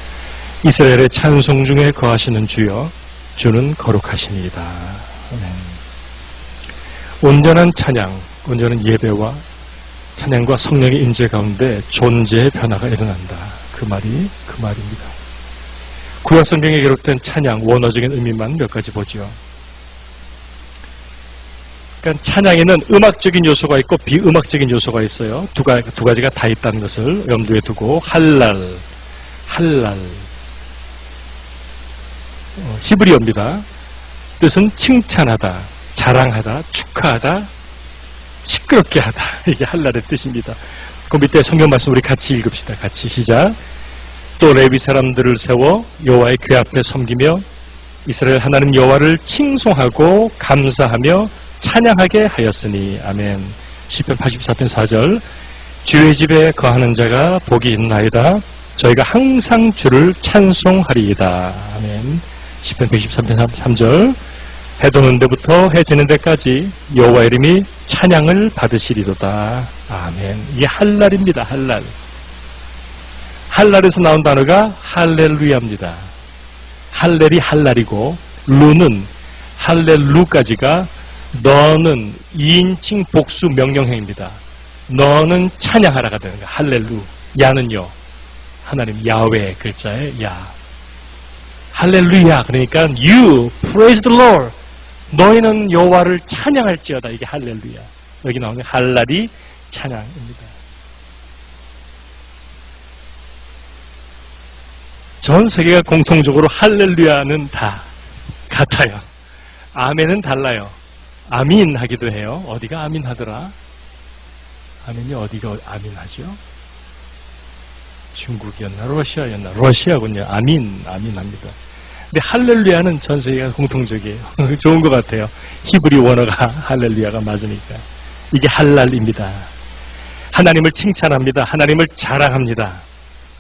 이스라엘의 찬송 중에 거하시는 주여, 주는 거룩하시니이다. 아멘. 온전한 찬양, 온전한 예배와 찬양과 성령의 임재 가운데 존재의 변화가 일어난다. 그 말입니다. 구약 성경에 기록된 찬양, 원어적인 의미만 몇 가지 보죠. 그러니까 찬양에는 음악적인 요소가 있고 비음악적인 요소가 있어요. 두 가지가 다 있다는 것을 염두에 두고, 할랄, 히브리어입니다. 뜻은 칭찬하다, 자랑하다, 축하하다, 시끄럽게 하다. 이게 할랄의 뜻입니다. 그 밑에 성경 말씀 우리 같이 읽읍시다. 같이 시작. 또 레위 사람들을 세워 여호와의 궤 앞에 섬기며 이스라엘 하나님 여호와를 칭송하고 감사하며 찬양하게 하였으니. 아멘. 시편 84편 4절. 주의 집에 거하는 자가 복이 있나이다. 저희가 항상 주를 찬송하리이다. 아멘. 시편 123편 3절. 해 도는 데부터 해 지는 데까지 여호와 이름이 찬양을 받으시리로다. 아멘. 이게 할랄입니다. 할랄. 할랄에서 나온 단어가 할렐루야입니다. 할렐이 할랄이고, 루는 할렐루까지가 너는 2인칭 복수 명령형입니다. 너는 찬양하라가 되는 거야. 할렐루. 야는요, 하나님 야훼 글자의 야. 할렐루야. 그러니까 you praise the Lord. 너희는 여호와를 찬양할지어다. 이게 할렐루야. 여기 나오는 할랄이 찬양입니다. 전 세계가 공통적으로 할렐루야는 다 같아요. 아멘은 달라요. 아민 하기도 해요. 어디가 아민 하더라? 아멘이 어디가 아민 하죠? 중국이었나 러시아였나? 러시아군요. 아민 합니다. 근데 할렐루야는 전 세계가 공통적이에요. 좋은 것 같아요. 히브리 원어가 할렐루야가 맞으니까. 이게 할랄입니다. 하나님을 칭찬합니다. 하나님을 자랑합니다.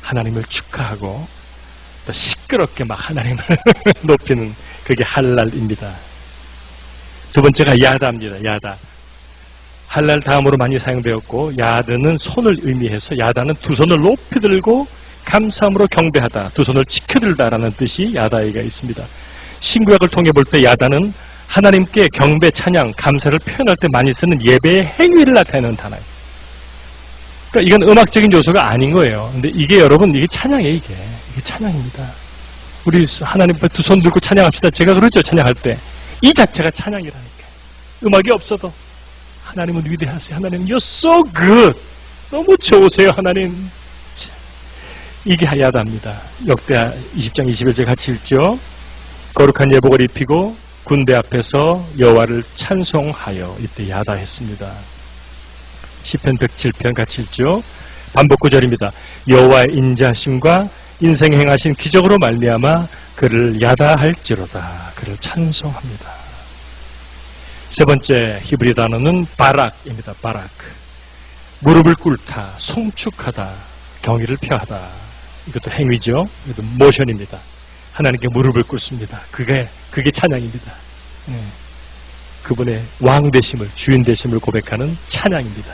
하나님을 축하하고 또 시끄럽게 막 하나님을 높이는 그게 할랄입니다. 두 번째가 야다입니다. 야다. 할랄 다음으로 많이 사용되었고 야드는 손을 의미해서 야다는 두 손을 높이 들고 감사함으로 경배하다, 두 손을 지켜들다라는 뜻이 야다에가 있습니다. 신구약을 통해 볼 때 야다는 하나님께 경배, 찬양, 감사를 표현할 때 많이 쓰는 예배의 행위를 나타내는 단어예요. 그러니까 이건 음악적인 요소가 아닌 거예요. 근데 이게 여러분 이게 찬양이에요. 이게 찬양입니다. 우리 하나님 앞에 두 손 들고 찬양합시다. 제가 그러죠. 찬양할 때 이 자체가 찬양이라니까. 음악이 없어도 하나님은 위대하세요. 하나님 you're so good. 너무 좋으세요. 하나님. 이게 야다입니다. 역대하 20장 21절 같이 읽죠. 거룩한 예복을 입히고 군대 앞에서 여호와를 찬송하여, 이때 야다했습니다. 시편 107편 같이 읽죠. 반복 구절입니다. 여호와의 인자하심과 인생에 행하신 기적으로 말미암아 그를 야다할지로다. 그를 찬송합니다. 세 번째 히브리 단어는 바락입니다. 바락. 무릎을 꿇다, 송축하다, 경의를 표하다. 이것도 행위죠. 이것도 모션입니다. 하나님께 무릎을 꿇습니다. 그게 찬양입니다. 그분의 왕 되심을, 주인 되심을 고백하는 찬양입니다.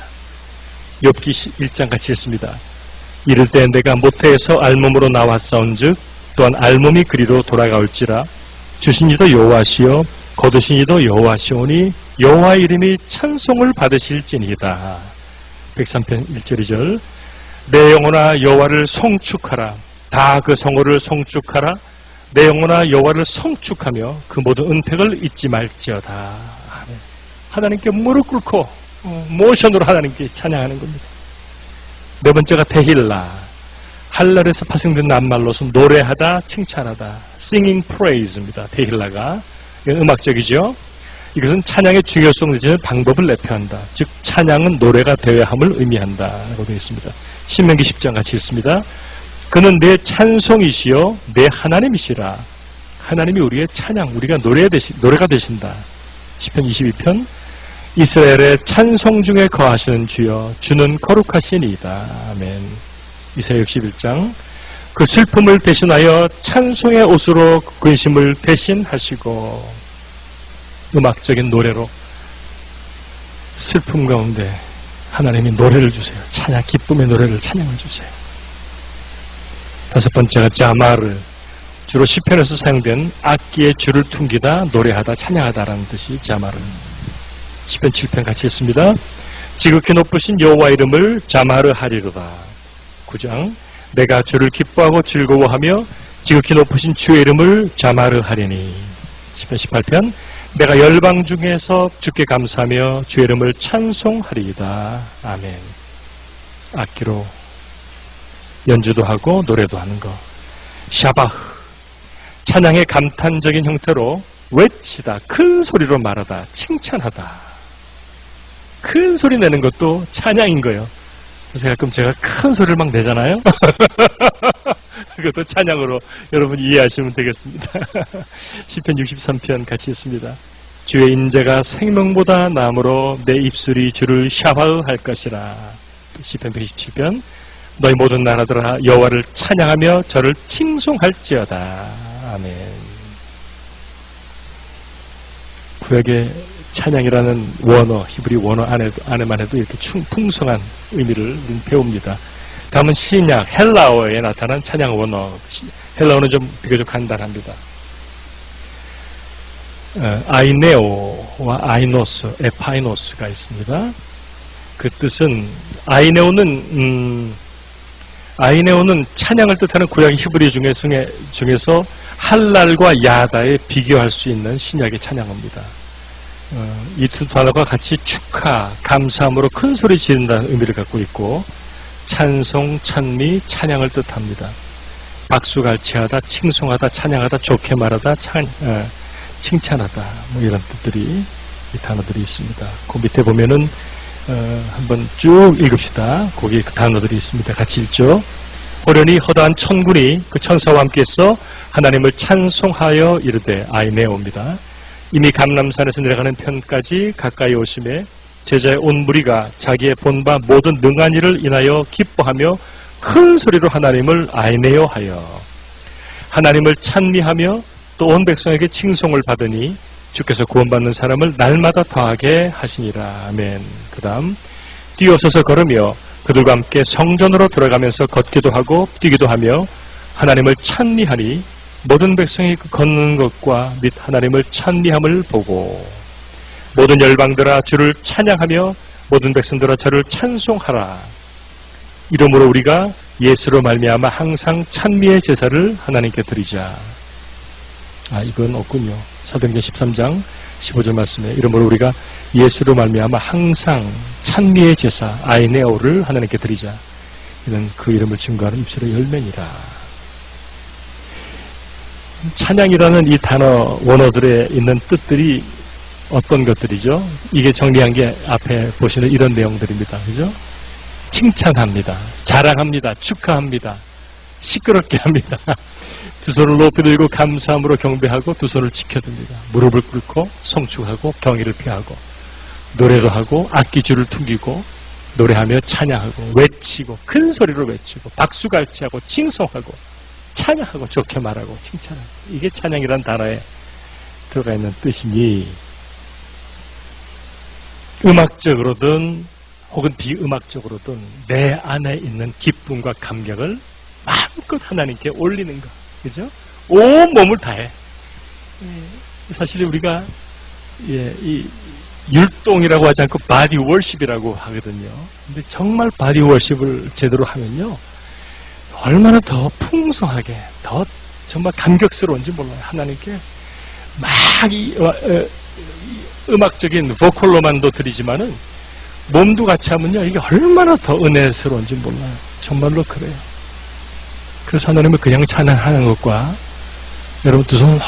욥기 1장 같이 읽습니다. 이를 때 내가 모태에서 알몸으로 나왔사온즉 또한 알몸이 그리로 돌아가올지라 주신 이도 여호와시요 거두신 이도 여호와시오니 여호와의 이름이 찬송을 받으실지니이다. 103편 1절 2절. 내 영혼아 여호와를 송축하라. 다 그 성호를 송축하라. 내 영혼아 여호와를 송축하며 그 모든 은택을 잊지 말지어다. 하나님께 무릎 꿇고 모션으로 하나님께 찬양하는 겁니다. 네 번째가 테힐라. 할랄에서 파생된 낱말로서 노래하다, 칭찬하다, singing praise입니다. 테힐라가 음악적이죠. 이것은 찬양의 중요성을 지는 방법을 내표한다. 즉 찬양은 노래가 되어야 함을 의미한다라고 되어 있습니다. 신명기 10장 같이 읽습니다. 그는 내 찬송이시요 내 하나님이시라. 하나님이 우리의 찬양, 우리가 노래가 되신다. 시편 22편. 이스라엘의 찬송 중에 거하시는 주여 주는 거룩하시니이다. 아멘. 이사야 61장. 그 슬픔을 대신하여 찬송의 옷으로 근심을 대신하시고, 음악적인 노래로 슬픔 가운데 하나님이 노래를 주세요. 찬양, 기쁨의 노래를 찬양을 주세요. 다섯 번째가 자마르. 주로 시편에서 사용된 악기의 줄을 퉁기다, 노래하다, 찬양하다라는 뜻이 자마르. 시편 7편 같이 읽습니다. 지극히 높으신 여호와 이름을 자마르 하리로다. 9장. 내가 주를 기뻐하고 즐거워하며 지극히 높으신 주의 이름을 자마르 하리니. 시편 18편. 내가 열방 중에서 주께 감사하며 주의 이름을 찬송하리이다. 아멘. 악기로 연주도 하고 노래도 하는 것. 샤바흐. 찬양의 감탄적인 형태로 외치다, 큰 소리로 말하다, 칭찬하다. 큰 소리 내는 것도 찬양인 거예요. 그래서 가끔 제가 큰 소리를 막 내잖아요. 그것도 찬양으로 여러분 이해하시면 되겠습니다. 시편 63편 같이 읽습니다. 주의 인자가 생명보다 나음으로 내 입술이 주를 샤바흐할 것이라. 시편 127편. 너희 모든 나라들아 여호와를 찬양하며 저를 칭송할지어다. 아멘. 구약의 찬양이라는 원어, 히브리 원어 안에만 해도 이렇게 풍성한 의미를 배웁니다. 다음은 신약 헬라어에 나타난 찬양 원어. 헬라어는 좀 비교적 간단합니다. 아이네오와 아이노스, 에파이노스가 있습니다. 그 뜻은 아이네오는 찬양을 뜻하는 구약 히브리 중에서 할랄과 야다에 비교할 수 있는 신약의 찬양어입니다. 이 두 단어가 같이 축하, 감사함으로 큰 소리 지른다는 의미를 갖고 있고 찬송, 찬미, 찬양을 뜻합니다. 박수갈채하다, 칭송하다, 찬양하다, 좋게 말하다, 칭찬하다 뭐 이런 뜻들이 이 단어들이 있습니다. 그 밑에 보면은 한번 쭉 읽읍시다. 거기에 그 단어들이 있습니다. 같이 읽죠. 호련히 허다한 천군이 그 천사와 함께해서 하나님을 찬송하여 이르되 아이네오입니다. 이미 감람산에서 내려가는 편까지 가까이 오심에 제자의 온 무리가 자기의 본바 모든 능한 일을 인하여 기뻐하며 큰 소리로 하나님을 아이네오 하여 하나님을 찬미하며 또 온 백성에게 칭송을 받으니 주께서 구원받는 사람을 날마다 더하게 하시니라. 아멘. 그 다음 뛰어서서 걸으며 그들과 함께 성전으로 들어가면서 걷기도 하고 뛰기도 하며 하나님을 찬미하니 모든 백성이 걷는 것과 및 하나님을 찬미함을 보고 모든 열방들아 주를 찬양하며 모든 백성들아 저를 찬송하라. 이러므로 우리가 예수로 말미암아 항상 찬미의 제사를 하나님께 드리자. 이건 없군요. 사도행전 13장 15절 말씀에 이러므로 우리가 예수로 말미암아 항상 찬미의 제사 아이네오를 하나님께 드리자. 이는 그 이름을 증거하는 입술의 열매니라. 찬양이라는 이 단어 원어들에 있는 뜻들이 어떤 것들이죠? 이게 정리한 게 앞에 보시는 이런 내용들입니다. 그죠? 칭찬합니다. 자랑합니다. 축하합니다. 시끄럽게 합니다. 두 손을 높이 들고 감사함으로 경배하고 두 손을 지켜듭니다. 무릎을 꿇고 송축하고 경의를 표하고 노래도 하고 악기줄을 퉁기고 노래하며 찬양하고 외치고 큰 소리로 외치고 박수갈채하고 칭송하고 찬양하고 좋게 말하고 칭찬하고 이게 찬양이란 단어에 들어가 있는 뜻이니 음악적으로든 혹은 비음악적으로든 내 안에 있는 기쁨과 감격을 마음껏 하나님께 올리는 것. 그죠? 온 몸을 다해. 사실 우리가 이 율동이라고 하지 않고 바디 워십이라고 하거든요. 근데 정말 바디 워십을 제대로 하면요. 얼마나 더 풍성하게, 더 정말 감격스러운지 몰라요. 하나님께 막 음악적인 보컬로만도 드리지만은 몸도 같이 하면요. 이게 얼마나 더 은혜스러운지 몰라요. 정말로 그래요. 그래서 하나님을 그냥 찬양하는 것과 여러분 두 손을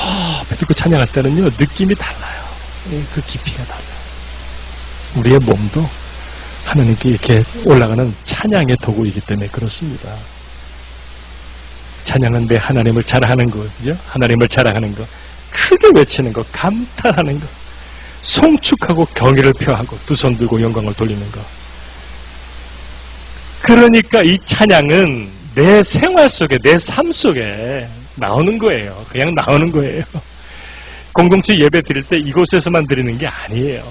뱉고 찬양할 때는요. 느낌이 달라요. 그 깊이가 달라요. 우리의 몸도 하나님께 이렇게 올라가는 찬양의 도구이기 때문에 그렇습니다. 찬양은 내 하나님을 자랑하는 거, 그죠? 하나님을 자랑하는 거, 크게 외치는 거, 감탄하는 거, 송축하고 경의를 표하고 두 손 들고 영광을 돌리는 거. 그러니까 이 찬양은 내 생활 속에, 내 삶 속에 나오는 거예요. 그냥 나오는 거예요. 공동체 예배 드릴 때 이곳에서만 드리는 게 아니에요.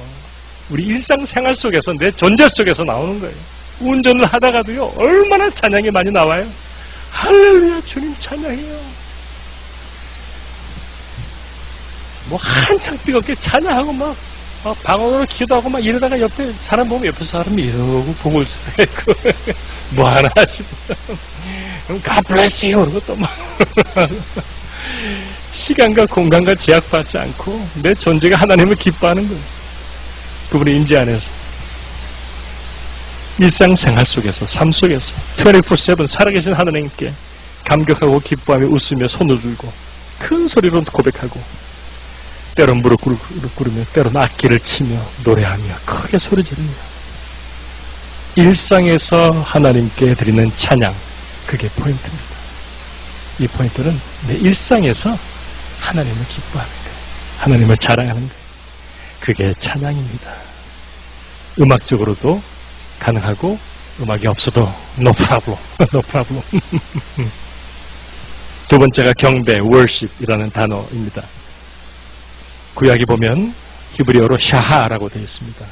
우리 일상생활 속에서, 내 존재 속에서 나오는 거예요. 운전을 하다가도요, 얼마나 찬양이 많이 나와요. 할렐루야, 주님 찬양해요. 뭐 한창 뜨겁게 찬양하고 막 방언으로 기도하고 막 이러다가 옆에 사람 보면 옆에 사람이 이러고 보고 있고 뭐 하나 싶어요. God bless you 그러고 또 막 시간과 공간과 제약받지 않고 내 존재가 하나님을 기뻐하는 거예요. 그분의 임재 안에서 일상생활 속에서, 삶 속에서 24/7 살아계신 하나님께 감격하고 기뻐하며 웃으며 손을 들고 큰 소리로 고백하고 때론 무릎 꿇으며 때론 악기를 치며 노래하며 크게 소리 지르며 일상에서 하나님께 드리는 찬양, 그게 포인트입니다. 이 포인트는 내 일상에서 하나님을 기뻐하는 거예요. 하나님을 자랑하는 거예요. 그게 찬양입니다. 음악적으로도 가능하고 음악이 없어도 no problem, no problem. 두 번째가 경배, worship이라는 단어입니다. 구약에 보면 히브리어로 샤하라고 되어 있습니다.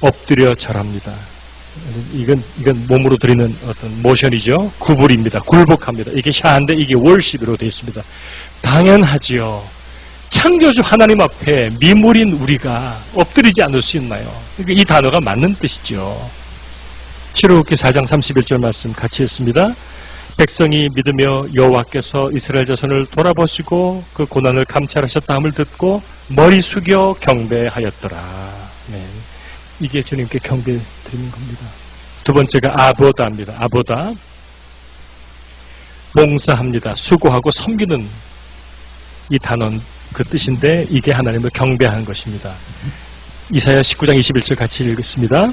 엎드려 절합니다. 이건 몸으로 드리는 어떤 모션이죠. 구불입니다. 굴복합니다. 이게 샤한데 이게 worship으로 되어 있습니다. 당연하지요. 창조주 하나님 앞에 미물인 우리가 엎드리지 않을 수 있나요? 그러니까 이 단어가 맞는 뜻이죠. 출애굽기 4장 31절 말씀 같이 했습니다. 백성이 믿으며 여호와께서 이스라엘 자손을 돌아보시고 그 고난을 감찰하셨다 함을 듣고 머리 숙여 경배하였더라. 네. 이게 주님께 경배 드리는 겁니다. 두 번째가 아보다입니다. 아보다. 봉사합니다. 수고하고 섬기는 이 단어는 그 뜻인데 이게 하나님을 경배하는 것입니다. 이사야 19장 21절 같이 읽겠습니다.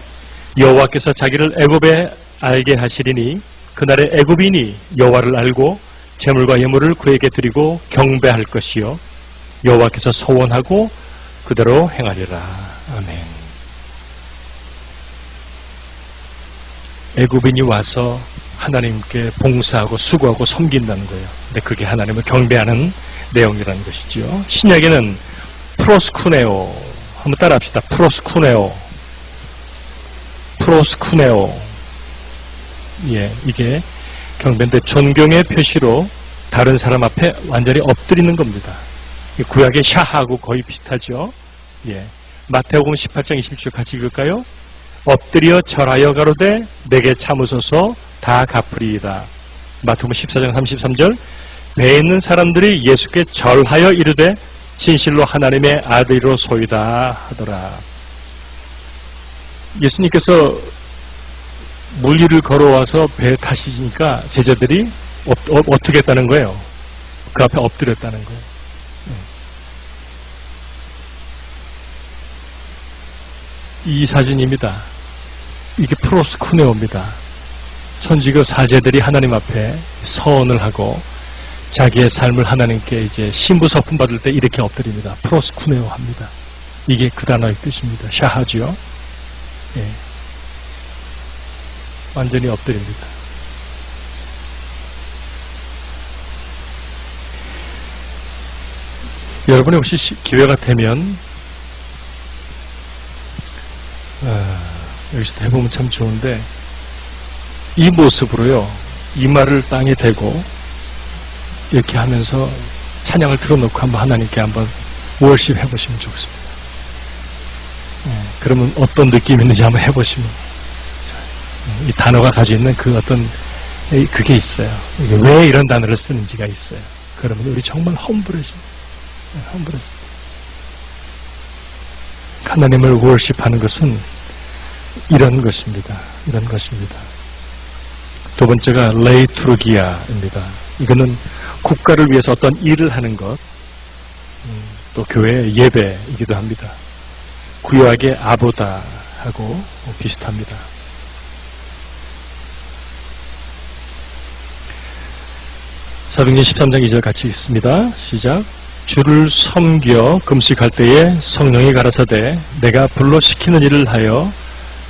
여호와께서 자기를 애굽에 알게 하시리니 그날의 애굽인이 여호와를 알고 제물과 예물을 그에게 드리고 경배할 것이요 여호와께서 소원하고 그대로 행하리라. 아멘. 애굽인이 와서 하나님께 봉사하고 수고하고 섬긴다는 거예요. 근데 그게 하나님을 경배하는 내용이라는 것이죠. 신약에는 프로스쿠네오 한번 따라합시다. 프로스쿠네오. 예, 이게 경배인데 존경의 표시로 다른 사람 앞에 완전히 엎드리는 겁니다. 구약의 샤하고 거의 비슷하죠. 예, 마태복음 18장 27절 같이 읽을까요? 엎드려 절하여 가로되 내게 참으소서 다 갚으리이다. 마태복음 14장 33절 배에 있는 사람들이 예수께 절하여 이르되 진실로 하나님의 아들이로소이다 하더라. 예수님께서 물 위를 걸어와서 배에 타시니까 제자들이 어떻게 했다는 거예요? 그 앞에 엎드렸다는 거예요. 이 사진입니다. 이게 프로스쿠네오입니다. 선지교 사제들이 하나님 앞에 서언을 하고 자기의 삶을 하나님께 이제 신부 서품 받을 때 이렇게 엎드립니다. 프로스쿠네오 합니다. 이게 그 단어의 뜻입니다. 샤하지요. 예. 완전히 엎드립니다. 여러분이 혹시 기회가 되면 여기서 해보면 참 좋은데 이 모습으로요 이마를 땅에 대고 이렇게 하면서 찬양을 틀어놓고 한번 하나님께 한번 월십 해보시면 좋습니다. 그러면 어떤 느낌이 있는지 한번 해보시면 이 단어가 가지고 있는 그 어떤 그게 있어요. 왜 이런 단어를 쓰는지가 있어요. 그러면 우리 정말 험불해집니다. 험불해집니다. 하나님을 월십하는 것은 이런 것입니다. 이런 것입니다. 두 번째가 레이투르기아입니다. 이거는 국가를 위해서 어떤 일을 하는 것, 또 교회의 예배이기도 합니다. 구약의 아보다하고 비슷합니다. 사도행전 13장 2절 같이 읽습니다. 시작. 주를 섬겨 금식할 때에 성령이 가라사대 내가 불러 시키는 일을 하여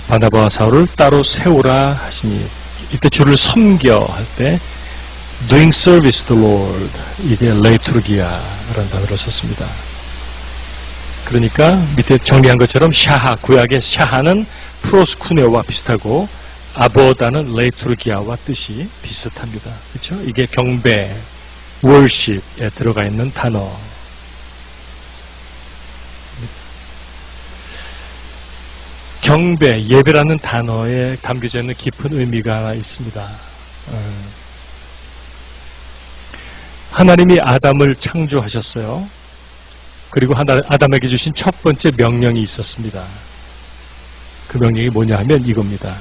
바나바와 사울을 따로 세우라 하시니 이때 주를 섬겨 할 때 doing service to the Lord 이게 레이투르기아라는 단어를 썼습니다. 그러니까 밑에 정리한 것처럼 샤하 구약의 샤하는 프로스쿠네오와 비슷하고 아보다는 레이투르기아와 뜻이 비슷합니다. 그렇죠? 이게 경배 worship에 들어가 있는 단어. 경배, 예배라는 단어에 담겨져 있는 깊은 의미가 있습니다. 하나님이 아담을 창조하셨어요. 그리고 아담에게 주신 첫 번째 명령이 있었습니다. 그 명령이 뭐냐 하면 이겁니다.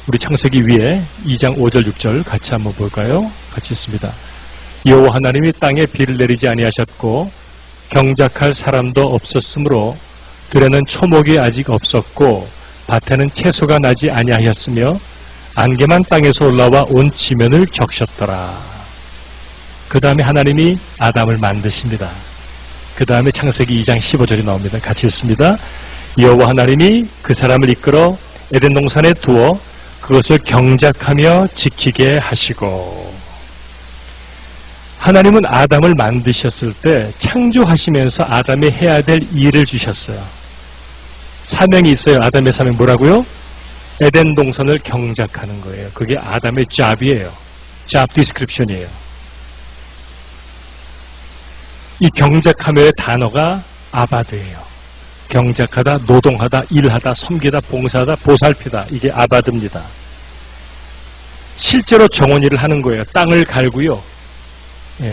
우리 창세기 위에 2장 5절 6절 같이 한번 볼까요? 같이 있습니다. 여호와 하나님이 땅에 비를 내리지 아니하셨고 경작할 사람도 없었으므로 들에는 초목이 아직 없었고 밭에는 채소가 나지 아니하였으며 안개만 땅에서 올라와 온 지면을 적셨더라. 그 다음에 하나님이 아담을 만드십니다. 그 다음에 창세기 2장 15절이 나옵니다. 같이 읽습니다. 여호와 하나님이 그 사람을 이끌어 에덴 동산에 두어 그것을 경작하며 지키게 하시고 하나님은 아담을 만드셨을 때 창조하시면서 아담이 해야 될 일을 주셨어요. 사명이 있어요. 아담의 사명 뭐라고요? 에덴 동산을 경작하는 거예요. 그게 아담의 잡이에요. 잡 디스크립션이에요. 이 경작하며의 단어가 아바드예요. 경작하다, 노동하다, 일하다, 섬기다, 봉사하다, 보살피다. 이게 아바드입니다. 실제로 정원 일을 하는 거예요. 땅을 갈고요.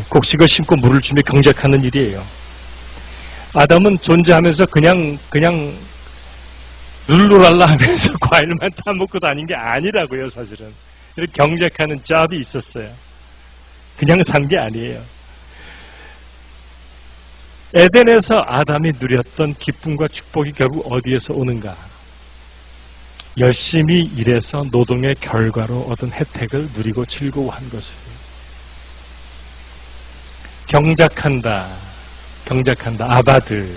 곡식을 심고 물을 주며 경작하는 일이에요. 아담은 존재하면서 그냥 룰루랄라 하면서 과일만 따먹고 다닌 게 아니라고요, 사실은. 이렇게 경작하는 잡이 있었어요. 그냥 산 게 아니에요. 에덴에서 아담이 누렸던 기쁨과 축복이 결국 어디에서 오는가? 열심히 일해서 노동의 결과로 얻은 혜택을 누리고 즐거워한 것을. 경작한다, 아바드.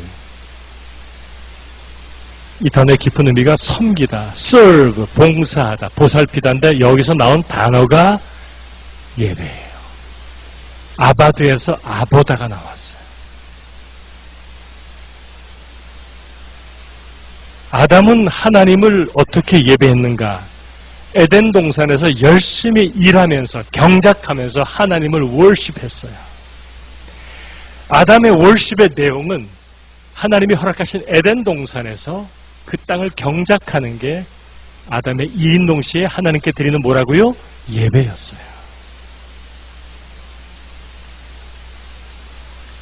이 단어의 깊은 의미가 섬기다, serve, 봉사하다, 보살피다인데 여기서 나온 단어가 예배예요. 아바드에서 아보다가 나왔어요. 아담은 하나님을 어떻게 예배했는가? 에덴 동산에서 열심히 일하면서 경작하면서 하나님을 월십했어요. 아담의 월십의 내용은 하나님이 허락하신 에덴 동산에서 그 땅을 경작하는 게 아담의 2인 동시에 하나님께 드리는 뭐라고요? 예배였어요.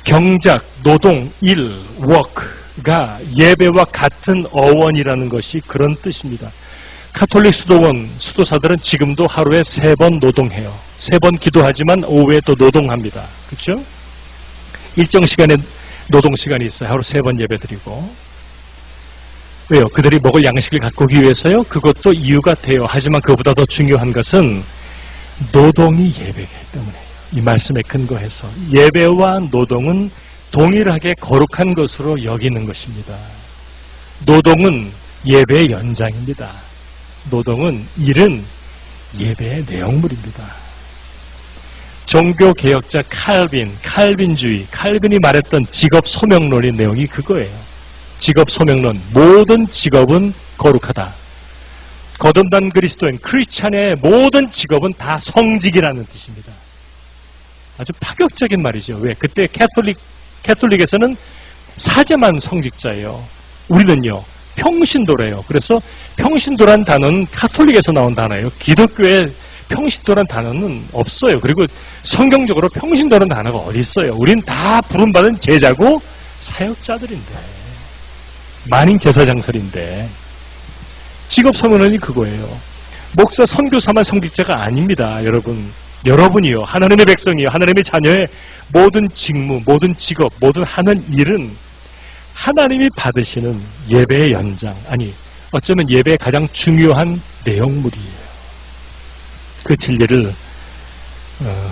경작, 노동, 일, work가 예배와 같은 어원이라는 것이 그런 뜻입니다. 카톨릭 수도사들은 지금도 하루에 3번 노동해요. 3번 기도하지만 오후에 또 노동합니다. 그렇죠? 일정 시간에 노동 시간이 있어요. 하루 3번 예배드리고. 왜요? 그들이 먹을 양식을 갖고 오기 위해서요? 그것도 이유가 돼요. 하지만 그보다 더 중요한 것은 노동이 예배이기 때문에요. 이 말씀에 근거해서 예배와 노동은 동일하게 거룩한 것으로 여기는 것입니다. 노동은 예배의 연장입니다. 노동은 일은 예배의 내용물입니다. 종교개혁자 칼빈주의, 칼빈이 말했던 직업 소명론의 내용이 그거예요. 직업 소명론, 모든 직업은 거룩하다. 거듭난 그리스도인, 크리스찬의 모든 직업은 다 성직이라는 뜻입니다. 아주 파격적인 말이죠. 왜? 그때 캐톨릭에서는 사제만 성직자예요. 우리는요, 평신도래요. 그래서 평신도란 단어는 카톨릭에서 나온 단어예요. 기독교에 평신도란 단어는 없어요. 그리고 성경적으로 평신도란 단어가 어디 있어요? 우린 다 부름받은 제자고 사역자들인데. 만인 제사장설인데. 직업 소명론이 그거예요. 목사, 선교사만 성직자가 아닙니다. 여러분이요, 하나님의 백성이요, 하나님의 자녀의 모든 직무, 모든 직업, 모든 하는 일은 하나님이 받으시는 예배의 연장, 아니 어쩌면 예배의 가장 중요한 내용물이에요. 그 진리를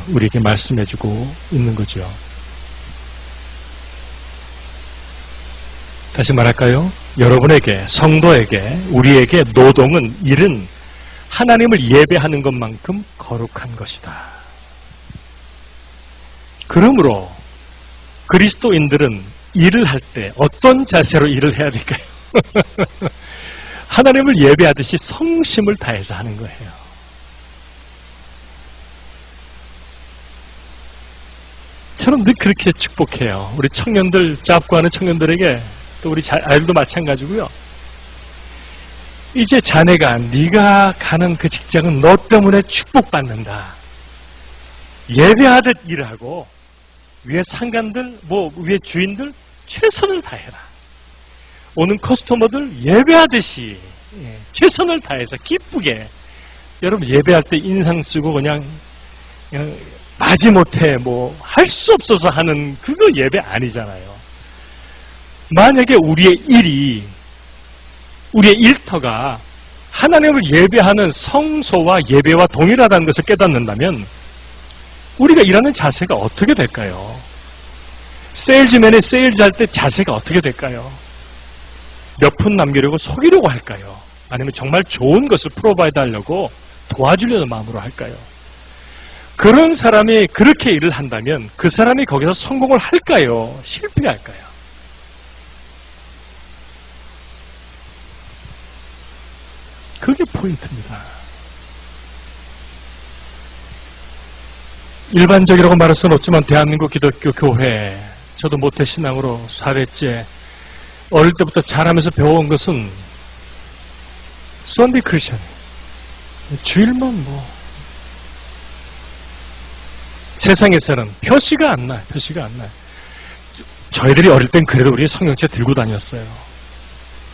우리에게 말씀해주고 있는 거죠. 다시 말할까요? 여러분에게, 성도에게, 우리에게 노동은, 일은 하나님을 예배하는 것만큼 거룩한 것이다. 그러므로 그리스도인들은 일을 할 때 어떤 자세로 일을 해야 될까요? 하나님을 예배하듯이 성심을 다해서 하는 거예요. 저는 늘 그렇게 축복해요. 우리 청년들, 잡고하는 청년들에게, 또 우리 아이들도 마찬가지고요. 이제 자네가, 네가 가는 그 직장은 너 때문에 축복받는다. 예배하듯 일하고 위에 상관들, 위에 주인들 최선을 다해라. 오는 커스터머들 예배하듯이 최선을 다해서 기쁘게. 여러분 예배할 때 인상 쓰고 그냥 마지못해 할 수 없어서 하는 그거 예배 아니잖아요. 만약에 우리의 일터가 하나님을 예배하는 성소와 예배와 동일하다는 것을 깨닫는다면 우리가 일하는 자세가 어떻게 될까요? 세일즈맨이 세일즈할 때 자세가 어떻게 될까요? 몇 푼 남기려고 속이려고 할까요? 아니면 정말 좋은 것을 프로바이드 하려고 도와주려는 마음으로 할까요? 그런 사람이 그렇게 일을 한다면 그 사람이 거기서 성공을 할까요? 실패할까요? 그게 포인트입니다. 일반적이라고 말할 수는 없지만 대한민국 기독교 교회, 저도 모태신앙으로 4대째 어릴 때부터 자라면서 배워온 것은 썬데이 크리스천, 주일만 세상에서는 표시가 안 나요. 저희들이 어릴 땐 그래도 우리 성경책 들고 다녔어요.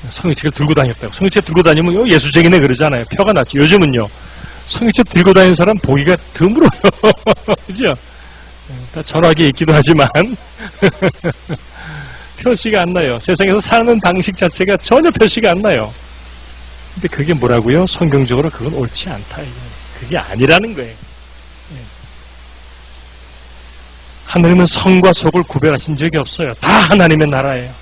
성경책을 들고 다녔다고. 성경책 들고 다니면 예수쟁이네 그러잖아요. 표가 났죠. 요즘은요. 성경책 들고 다니는 사람 보기가 드물어요. 그죠? 다 전화기에 있기도 하지만 표시가 안 나요. 세상에서 사는 방식 자체가 전혀 표시가 안 나요. 근데 그게 뭐라고요? 성경적으로 그건 옳지 않다. 그게 아니라는 거예요. 하나님은 성과 속을 구별하신 적이 없어요. 다 하나님의 나라예요.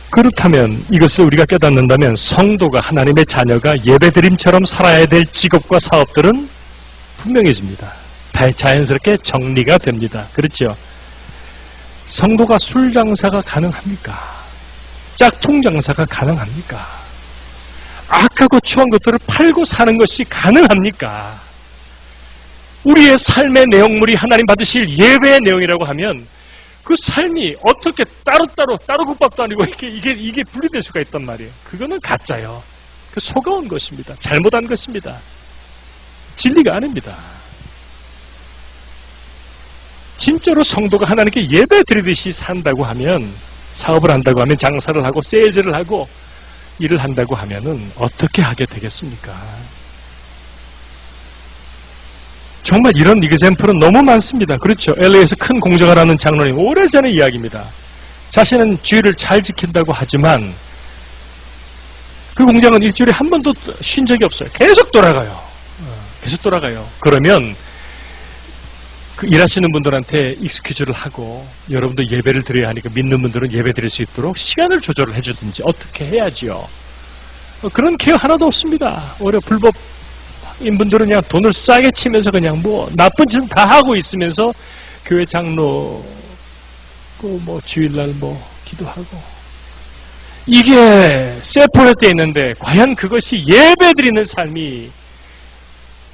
그렇다면 이것을 우리가 깨닫는다면 성도가 하나님의 자녀가 예배드림처럼 살아야 될 직업과 사업들은 분명해집니다. 자연스럽게 정리가 됩니다. 그렇죠? 성도가 술 장사가 가능합니까? 짝퉁 장사가 가능합니까? 악하고 추한 것들을 팔고 사는 것이 가능합니까? 우리의 삶의 내용물이 하나님 받으실 예배의 내용이라고 하면 그 삶이 어떻게 따로 국밥도 아니고 이게 분리될 수가 있단 말이에요. 그거는 가짜요. 그 속아온 것입니다. 잘못한 것입니다. 진리가 아닙니다. 진짜로 성도가 하나님께 예배 드리듯이 산다고 하면, 사업을 한다고 하면, 장사를 하고 세일즈를 하고 일을 한다고 하면은 어떻게 하게 되겠습니까? 정말 이런 이그샘플은 너무 많습니다. 그렇죠. LA에서 큰 공장을 하는 장로님, 오래전의 이야기입니다. 자신은 주의를 잘 지킨다고 하지만 그 공장은 일주일에 한 번도 쉰 적이 없어요. 계속 돌아가요. 계속 돌아가요. 그러면 그 일하시는 분들한테 익스큐즈를 하고, 여러분도 예배를 드려야 하니까 믿는 분들은 예배 드릴 수 있도록 시간을 조절을 해주든지 어떻게 해야지요. 그런 케어 하나도 없습니다. 오히려 불법 인분들은 그냥 돈을 싸게 치면서 그냥 뭐 나쁜 짓은 다 하고 있으면서 교회 장로 뭐 주일날 뭐 기도하고, 이게 세포렛되어 있는데 과연 그것이 예배드리는 삶이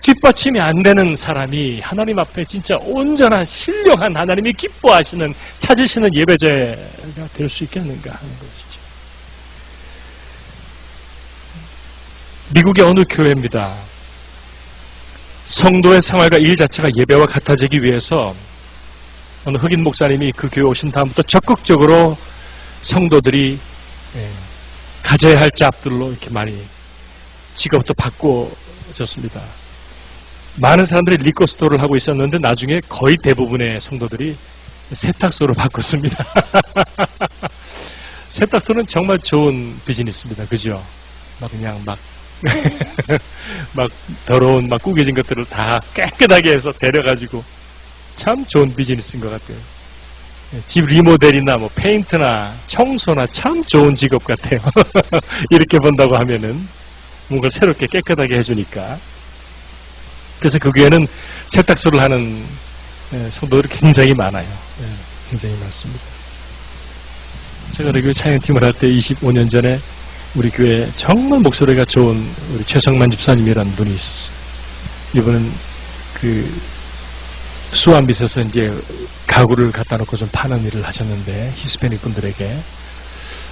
뒷받침이 안 되는 사람이 하나님 앞에 진짜 온전한 신령한 하나님이 기뻐하시는 찾으시는 예배자가 될 수 있겠는가 하는 것이죠. 미국의 어느 교회입니다. 성도의 생활과 일 자체가 예배와 같아지기 위해서 어느 흑인 목사님이 그 교회 오신 다음부터 적극적으로 성도들이 가져야 할 잡들로 이렇게 많이 직업도 바꿔졌습니다. 많은 사람들이 리코스토어를 하고 있었는데 나중에 거의 대부분의 성도들이 세탁소로 바꿨습니다. 세탁소는 정말 좋은 비즈니스입니다. 그죠? 그냥 막 더러운 구겨진 것들을 다 깨끗하게 해서 데려가지고 참 좋은 비즈니스인 것 같아요. 집 리모델이나 뭐 페인트나 청소나 참 좋은 직업 같아요. 이렇게 본다고 하면은 뭔가 새롭게 깨끗하게 해주니까. 그래서 그 교회는 세탁소를 하는 성도들이 굉장히 많아요. 굉장히 많습니다. 제가 우리 교회 찬양팀을 할 때 25년 전에 우리 교회에 정말 목소리가 좋은 우리 최성만 집사님이라는 분이 있었어요. 이분은 그 수완빛에서 이제 가구를 갖다 놓고 좀 파는 일을 하셨는데, 히스패닉 분들에게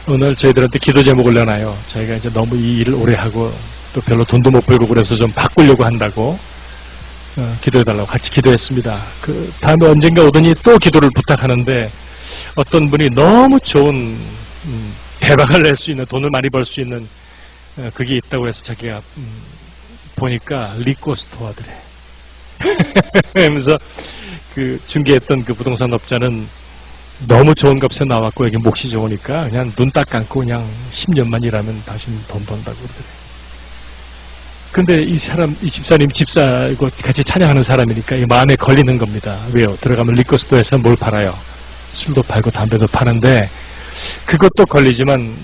어느 날 저희들한테 기도 제목을 내놔요. 저희가 이제 너무 이 일을 오래 하고 또 별로 돈도 못 벌고 그래서 좀 바꾸려고 한다고 기도해달라고 같이 기도했습니다. 그 다음에 언젠가 오더니 또 기도를 부탁하는데, 어떤 분이 너무 좋은 대박을 낼 수 있는, 돈을 많이 벌 수 있는 그게 있다고 해서 자기가 보니까 리코스토어더래. 하면서 그 중개했던 그 부동산 업자는 너무 좋은 값에 나왔고 여기 몫이 좋으니까 그냥 눈 딱 감고 그냥 10년만 일하면 당신 돈 번다고 그러더래. 근데 이 집사님 집사고 같이 찬양하는 사람이니까 이 마음에 걸리는 겁니다. 왜요? 들어가면 리코스토어에서 뭘 팔아요? 술도 팔고 담배도 파는데, 그것도 걸리지만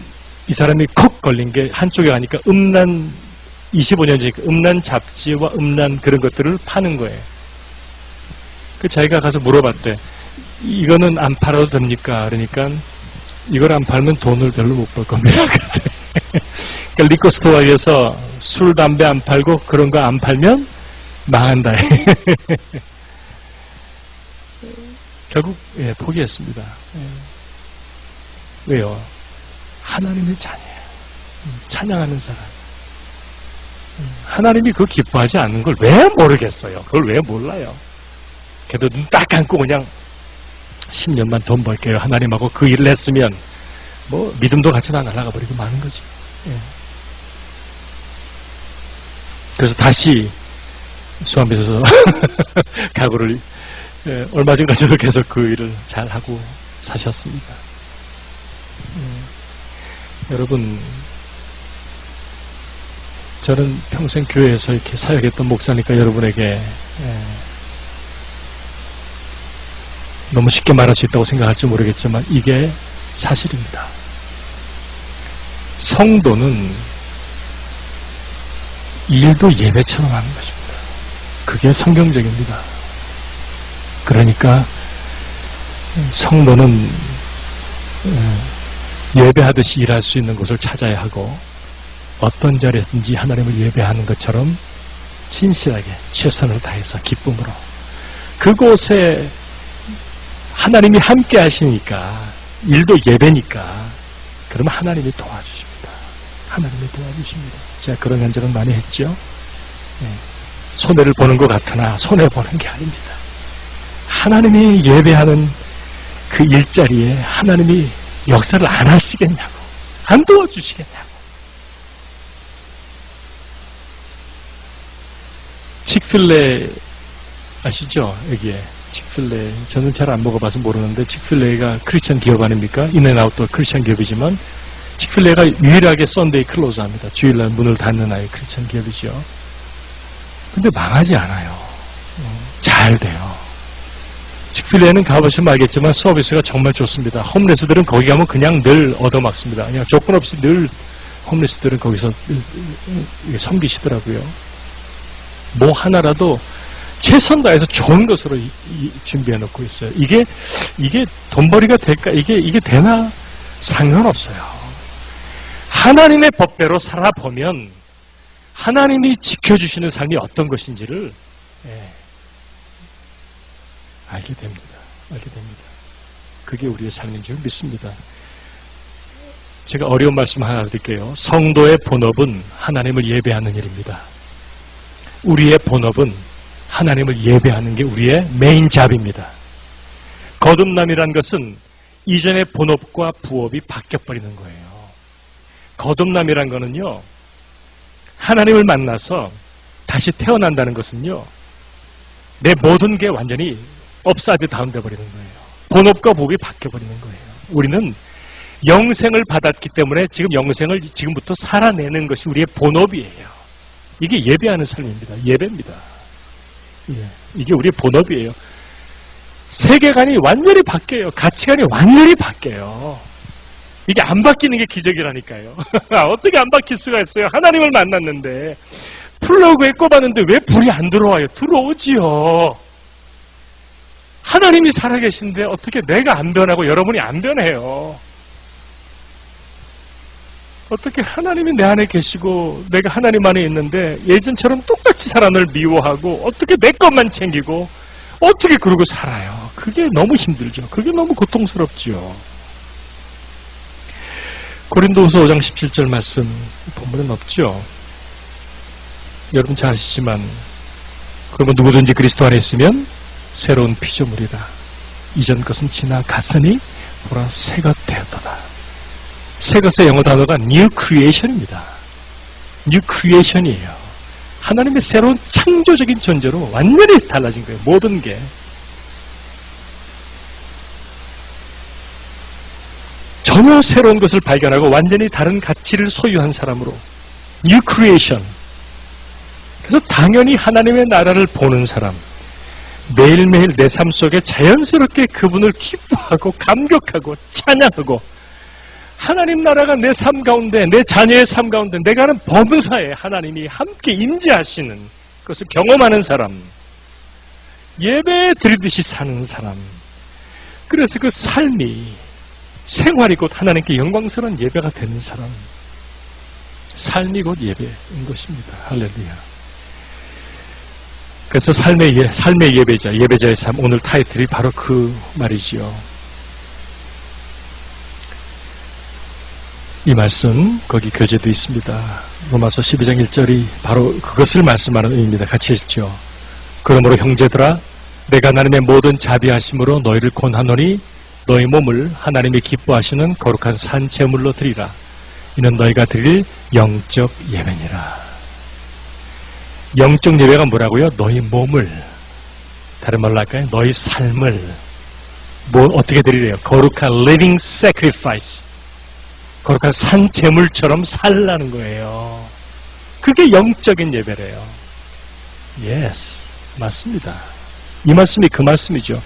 이 사람이 콕 걸린 게 한쪽에 가니까 25년 전이니까 음란 잡지와 음란 그런 것들을 파는 거예요. 그 자기가 가서 물어봤대. 이거는 안 팔아도 됩니까? 그러니까 이걸 안 팔면 돈을 별로 못 벌 겁니다. 그러니까 리코스토어에서 술, 담배 안 팔고 그런 거 안 팔면 망한다. 결국 포기했습니다. 왜요? 하나님의 자녀예요. 찬양하는 사람. 하나님이 그걸 기뻐하지 않는 걸 왜 모르겠어요? 그걸 왜 몰라요? 그래도 눈 딱 감고 그냥 10년만 돈 벌게요. 하나님하고 그 일을 했으면 뭐 믿음도 같이 다 날아가 버리고 마는 거지. 예. 그래서 다시 수암에서 가구를 얼마 전까지도 계속 그 일을 잘 하고 사셨습니다. 여러분, 저는 평생 교회에서 이렇게 사역했던 목사니까 여러분에게 너무 쉽게 말할 수 있다고 생각할지 모르겠지만 이게 사실입니다. 성도는 일도 예배처럼 하는 것입니다. 그게 성경적입니다. 그러니까 성도는 예배하듯이 일할 수 있는 곳을 찾아야 하고 어떤 자리에든지 하나님을 예배하는 것처럼 진실하게 최선을 다해서 기쁨으로 그곳에 하나님이 함께 하시니까 일도 예배니까 그러면 하나님이 도와주십니다. 하나님이 도와주십니다. 제가 그런 연적은 많이 했죠. 손해를 보는 것 같으나 손해보는 게 아닙니다. 하나님이 예배하는 그 일자리에 하나님이 역사를 안 하시겠냐고, 안 도와주시겠냐고. 칙필레 아시죠? 여기에 칙필레, 저는 잘 안 먹어봐서 모르는데 칙필레가 크리스천 기업 아닙니까? 인앤아웃도 크리스천 기업이지만 칙필레가 유일하게 썬데이 클로즈합니다. 주일날 문을 닫는 아이 크리스천 기업이죠. 근데 망하지 않아요. 잘 돼요. 칙필레는 가보시면 알겠지만 서비스가 정말 좋습니다. 홈레스들은 거기 가면 그냥 늘 얻어맞습니다. 그냥 조건 없이 늘 홈레스들은 거기서 섬기시더라고요. 뭐 하나라도 최선 다해서 좋은 것으로 준비해 놓고 있어요. 이게 돈벌이가 될까? 이게 되나? 상관없어요. 하나님의 법대로 살아보면 하나님이 지켜주시는 삶이 어떤 것인지를 알게 됩니다. 알게 됩니다. 그게 우리의 삶인 줄 믿습니다. 제가 어려운 말씀 하나 드릴게요. 성도의 본업은 하나님을 예배하는 일입니다. 우리의 본업은 하나님을 예배하는 게 우리의 메인 잡입니다. 거듭남이란 것은 이전의 본업과 부업이 바뀌어버리는 거예요. 거듭남이란 거는요, 하나님을 만나서 다시 태어난다는 것은요, 내 모든 게 완전히 업사이드 다운 돼버리는 거예요. 본업과 부업이 바뀌어버리는 거예요. 우리는 영생을 받았기 때문에 지금 영생을 지금부터 살아내는 것이 우리의 본업이에요. 이게 예배하는 삶입니다. 예배입니다. 이게 우리의 본업이에요. 세계관이 완전히 바뀌어요. 가치관이 완전히 바뀌어요. 이게 안 바뀌는 게 기적이라니까요. 어떻게 안 바뀔 수가 있어요? 하나님을 만났는데 플러그에 꼽았는데 왜 불이 안 들어와요? 들어오지요. 하나님이 살아계신데 어떻게 내가 안 변하고 여러분이 안 변해요? 어떻게 하나님이 내 안에 계시고 내가 하나님 안에 있는데 예전처럼 똑같이 사람을 미워하고 어떻게 내 것만 챙기고 어떻게 그러고 살아요? 그게 너무 힘들죠. 그게 너무 고통스럽죠. 고린도후서 5장 17절 말씀 본문은 없죠. 여러분 잘 아시지만 그러면 누구든지 그리스도 안에 있으면 새로운 피조물이라. 이전 것은 지나갔으니 보라 새것 되었도다. 새것의 영어 단어가 new creation입니다. new creation이에요. 하나님의 새로운 창조적인 존재로 완전히 달라진 거예요. 모든 게. 전혀 새로운 것을 발견하고 완전히 다른 가치를 소유한 사람으로 new creation. 그래서 당연히 하나님의 나라를 보는 사람, 매일매일 내 삶 속에 자연스럽게 그분을 기뻐하고 감격하고 찬양하고 하나님 나라가 내 삶 가운데, 내 자녀의 삶 가운데, 내가 하는 범사에 하나님이 함께 임재하시는 그것을 경험하는 사람, 예배 드리듯이 사는 사람. 그래서 그 삶이 생활이 곧 하나님께 영광스러운 예배가 되는 사람, 삶이 곧 예배인 것입니다. 할렐루야. 그래서 삶의 예배자, 예배자의 삶, 오늘 타이틀이 바로 그 말이지요. 이 말씀 거기 교재도 있습니다. 로마서 12장 1절이 바로 그것을 말씀하는 의미입니다. 같이 했죠. 그러므로 형제들아 내가 하나님의 모든 자비하심으로 너희를 권하노니 너희 몸을 하나님이 기뻐하시는 거룩한 산 제물로 드리라. 이는 너희가 드릴 영적 예배니라. 영적 예배가 뭐라고요? 너희 몸을, 다른 말로 할까요? 너희 삶을 어떻게 드리래요? 거룩한 living sacrifice, 거룩한 산 제물처럼 살라는 거예요. 그게 영적인 예배래요. Yes, 맞습니다. 이 말씀이 그 말씀이죠.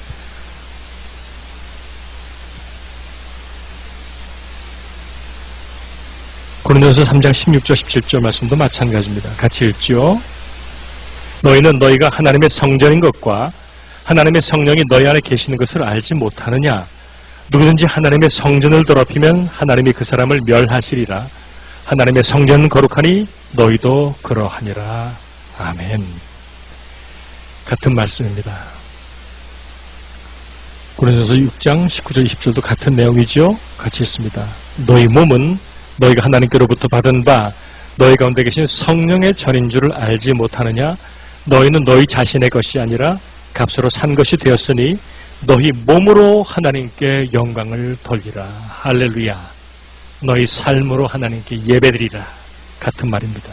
고린도서 3장 16절 17절 말씀도 마찬가지입니다. 같이 읽죠. 너희는 너희가 하나님의 성전인 것과 하나님의 성령이 너희 안에 계시는 것을 알지 못하느냐. 누구든지 하나님의 성전을 더럽히면 하나님이 그 사람을 멸하시리라. 하나님의 성전은 거룩하니 너희도 그러하니라. 아멘. 같은 말씀입니다. 고린도서 6장 19절 20절도 같은 내용이죠. 같이 읽습니다. 너희 몸은 너희가 하나님께로부터 받은 바 너희 가운데 계신 성령의 전인 줄을 알지 못하느냐. 너희는 너희 자신의 것이 아니라 값으로 산 것이 되었으니 너희 몸으로 하나님께 영광을 돌리라. 할렐루야. 너희 삶으로 하나님께 예배드리라. 같은 말입니다.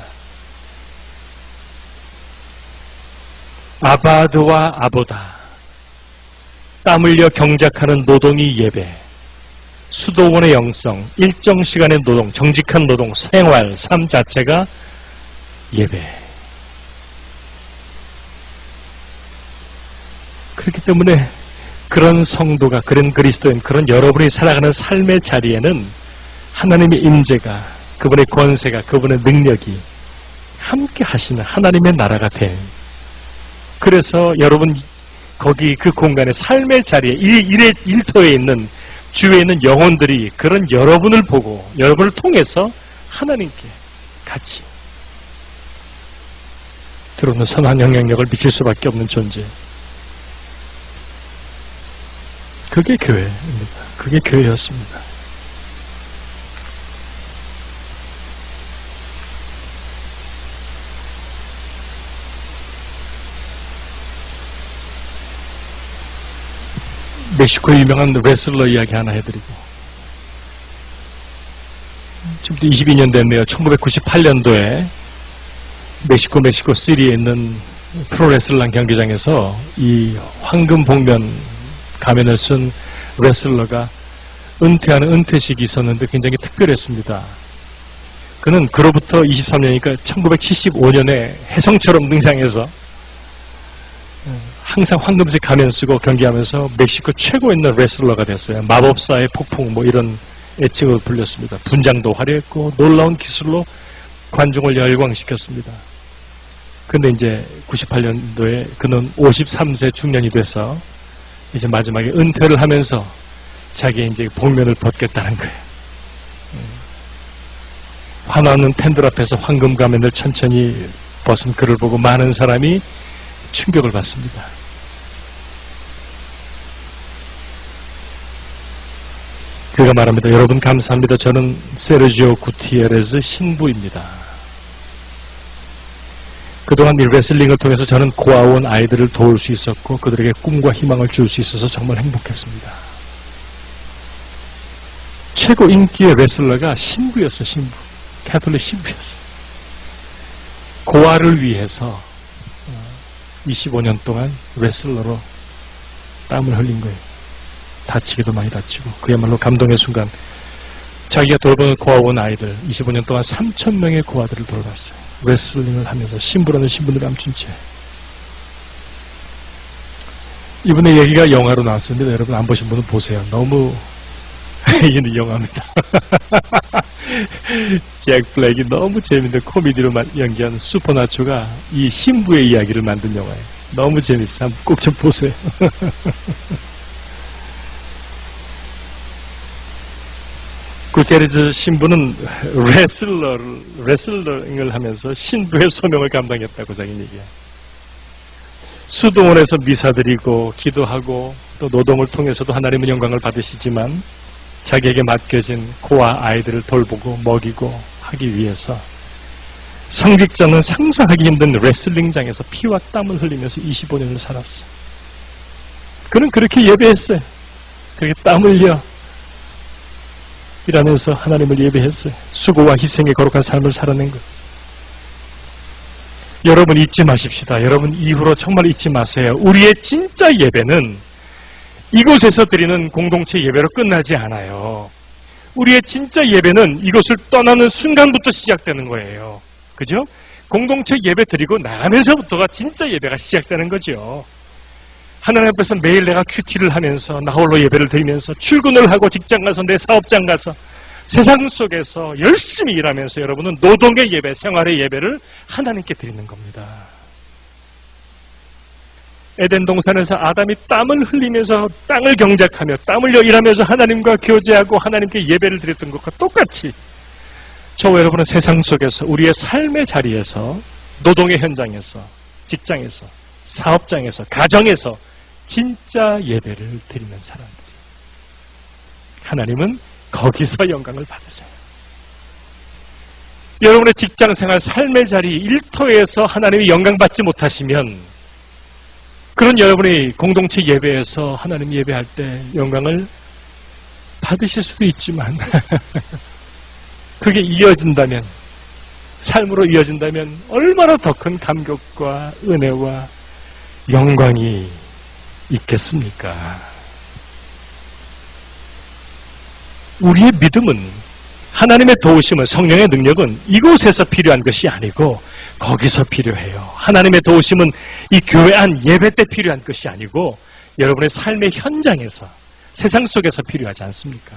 아바드와 아보다, 땀 흘려 경작하는 노동이 예배, 수도원의 영성, 일정 시간의 노동, 정직한 노동, 생활, 삶 자체가 예배. 그렇기 때문에 그런 성도가, 그런 그리스도인, 그런 여러분이 살아가는 삶의 자리에는 하나님의 임재가, 그분의 권세가, 그분의 능력이 함께 하시는 하나님의 나라가 돼. 그래서 여러분 거기 그 공간에 삶의 자리에 일터에 있는 주위에 있는 영혼들이 그런 여러분을 보고 여러분을 통해서 하나님께 같이 들어오는 선한 영향력을 미칠 수밖에 없는 존재. 그게 교회입니다. 그게 교회였습니다. 멕시코의 유명한 레슬러 이야기 하나 해드리고, 지금부터 22년 됐네요. 1998년도에 멕시코 시리에 있는 프로레슬러 경기장에서 이 황금 복면 가면을 쓴 레슬러가 은퇴하는 은퇴식이 있었는데 굉장히 특별했습니다. 그는 그로부터 23년이니까 1975년에 혜성처럼 등장해서 항상 황금색 가면 쓰고 경기하면서 멕시코 최고 있는 레슬러가 됐어요. 마법사의 폭풍 뭐 이런 애칭으로 불렸습니다. 분장도 화려했고 놀라운 기술로 관중을 열광시켰습니다. 근데 이제 98년도에 그는 53세 중년이 돼서 이제 마지막에 은퇴를 하면서 자기의 이제 복면을 벗겠다는 거예요. 환호하는 팬들 앞에서 황금 가면을 천천히 벗은 그를 보고 많은 사람이 충격을 받습니다. 그가 말합니다. 여러분 감사합니다. 저는 세르지오 구티에레즈 신부입니다. 그동안 이 레슬링을 통해서 저는 고아원 아이들을 도울 수 있었고 그들에게 꿈과 희망을 줄 수 있어서 정말 행복했습니다. 최고 인기의 레슬러가 신부였어. 신부. 캐톨릭 신부였어. 고아를 위해서 25년 동안 레슬러로 땀을 흘린 거예요. 다치기도 많이 다치고 그야말로 감동의 순간. 자기가 돌보는 고아원 아이들 25년 동안 3,000명의 고아들을 돌봤어요. 레슬링을 하면서 신부라는 신분을 감춘 채. 이분의 얘기가 영화로 나왔습니다. 여러분 안 보신 분은 보세요. 너무 이는 영화입니다. 잭 블랙이 너무 재밌는 코미디로 연기한 슈퍼나초가 이 신부의 이야기를 만든 영화예요. 너무 재밌어요. 꼭 좀 보세요. 구테레즈 신부는 레슬링을 하면서 신부의 소명을 감당했다고 자기는 얘기해요. 수도원에서 미사드리고 기도하고 또 노동을 통해서도 하나님의 영광을 받으시지만 자기에게 맡겨진 고아 아이들을 돌보고 먹이고 하기 위해서 성직자는 상상하기 힘든 레슬링장에서 피와 땀을 흘리면서 25년을 살았어요. 그는 그렇게 예배했어요. 그렇게 땀 흘려 일하면서 하나님을 예배했어요. 수고와 희생의 거룩한 삶을 살아낸 것. 여러분 잊지 마십시다. 여러분 이후로 정말 잊지 마세요. 우리의 진짜 예배는 이곳에서 드리는 공동체 예배로 끝나지 않아요. 우리의 진짜 예배는 이곳을 떠나는 순간부터 시작되는 거예요. 그죠? 공동체 예배 드리고 나가면서부터가 진짜 예배가 시작되는 거죠. 하나님 앞에서 매일 내가 큐티를 하면서 나 홀로 예배를 드리면서 출근을 하고 직장 가서 내 사업장 가서 세상 속에서 열심히 일하면서 여러분은 노동의 예배, 생활의 예배를 하나님께 드리는 겁니다. 에덴 동산에서 아담이 땀을 흘리면서 땅을 경작하며 땀 흘려 일하면서 하나님과 교제하고 하나님께 예배를 드렸던 것과 똑같이 저와 여러분은 세상 속에서 우리의 삶의 자리에서 노동의 현장에서 직장에서 사업장에서 가정에서 진짜 예배를 드리는 사람들이 하나님은 거기서 영광을 받으세요. 여러분의 직장생활 삶의 자리 일터에서 하나님이 영광 받지 못하시면 그런 여러분의 공동체 예배에서 하나님 예배할 때 영광을 받으실 수도 있지만 그게 이어진다면 삶으로 이어진다면 얼마나 더 큰 감격과 은혜와 영광이 있겠습니까? 우리의 믿음은 하나님의 도우심은 성령의 능력은 이곳에서 필요한 것이 아니고 거기서 필요해요. 하나님의 도우심은 이 교회 안 예배 때 필요한 것이 아니고 여러분의 삶의 현장에서 세상 속에서 필요하지 않습니까?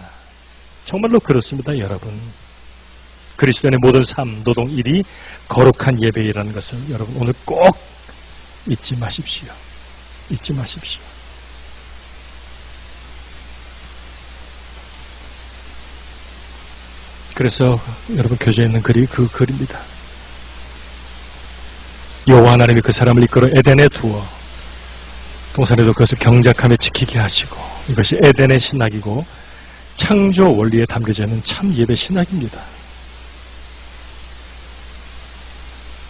정말로 그렇습니다, 여러분. 그리스도인의 모든 삶, 노동, 일이 거룩한 예배이라는 것을 여러분 오늘 꼭 잊지 마십시오. 잊지 마십시오. 그래서 여러분 교재에 있는 글이 그 글입니다. 여호와 하나님이 그 사람을 이끌어 에덴에 두어 동산에도 그것을 경작하며 지키게 하시고 이것이 에덴의 신학이고 창조 원리에 담겨져 있는 참 예배 신학입니다.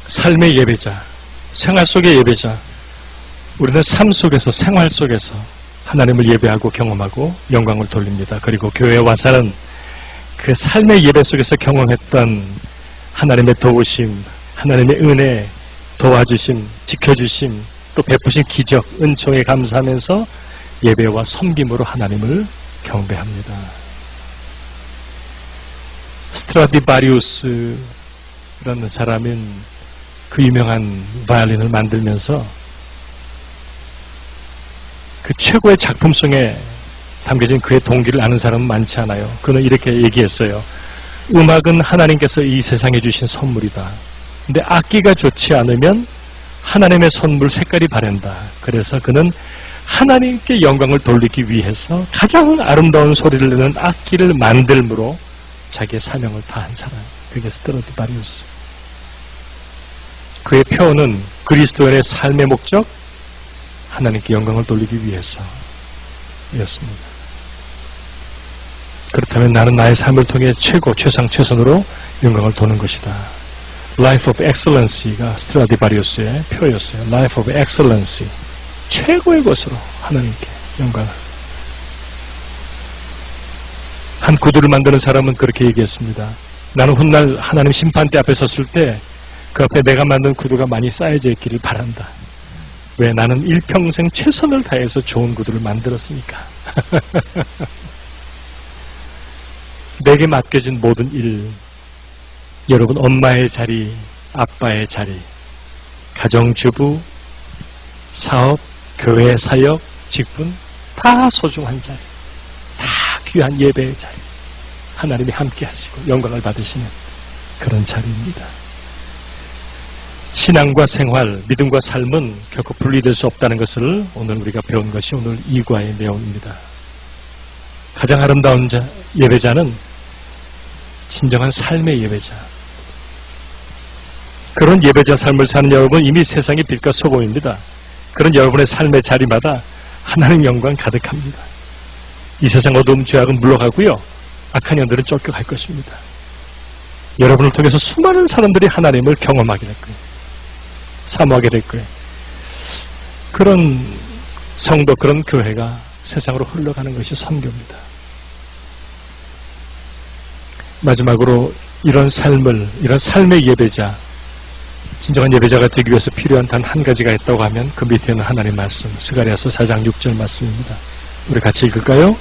삶의 예배자, 생활 속의 예배자, 우리는 삶 속에서 생활 속에서 하나님을 예배하고 경험하고 영광을 돌립니다. 그리고 교회에 와서는 그 삶의 예배 속에서 경험했던 하나님의 도우심, 하나님의 은혜, 도와주심, 지켜주심, 또 베푸신 기적, 은총에 감사하면서 예배와 섬김으로 하나님을 경배합니다. 스트라디바리우스라는 사람은 그 유명한 바이올린을 만들면서 그 최고의 작품성에 담겨진 그의 동기를 아는 사람은 많지 않아요. 그는 이렇게 얘기했어요. 음악은 하나님께서 이 세상에 주신 선물이다. 근데 악기가 좋지 않으면 하나님의 선물 색깔이 바랜다. 그래서 그는 하나님께 영광을 돌리기 위해서 가장 아름다운 소리를 내는 악기를 만들므로 자기의 사명을 다한 사람. 그게 스트라디바리우스. 그의 표현은 그리스도인의 삶의 목적, 하나님께 영광을 돌리기 위해서였습니다. 그렇다면 나는 나의 삶을 통해 최고, 최상, 최선으로 영광을 도는 것이다. Life of Excellency가 스트라디바리우스의 표였어요. Life of Excellency. 최고의 것으로 하나님께 영광을. 한 구두를 만드는 사람은 그렇게 얘기했습니다. 나는 훗날 하나님 심판대 앞에 섰을 때 그 앞에 내가 만든 구두가 많이 쌓여져 있기를 바란다. 왜? 나는 일평생 최선을 다해서 좋은 구두를 만들었으니까. 내게 맡겨진 모든 일, 여러분 엄마의 자리, 아빠의 자리, 가정주부, 사업, 교회 사역, 직분 다 소중한 자리, 다 귀한 예배의 자리, 하나님이 함께 하시고 영광을 받으시는 그런 자리입니다. 신앙과 생활, 믿음과 삶은 결코 분리될 수 없다는 것을 오늘 우리가 배운 것이 오늘 2과의 내용입니다. 가장 아름다운 예배자는 진정한 삶의 예배자. 그런 예배자 삶을 사는 여러분 이미 세상의 빛과 소금입니다. 그런 여러분의 삶의 자리마다 하나님 영광 가득합니다. 이 세상 어두움 죄악은 물러가고요. 악한 영들은 쫓겨갈 것입니다. 여러분을 통해서 수많은 사람들이 하나님을 경험하게 될 거예요. 사모하게 될 거예요. 그런 성도, 그런 교회가 세상으로 흘러가는 것이 선교입니다. 마지막으로 이런 삶의 예배자, 진정한 예배자가 되기 위해서 필요한 단 한 가지가 있다고 하면 그 밑에는 하나님의 말씀, 스가랴서 4장 6절 말씀입니다. 우리 같이 읽을까요?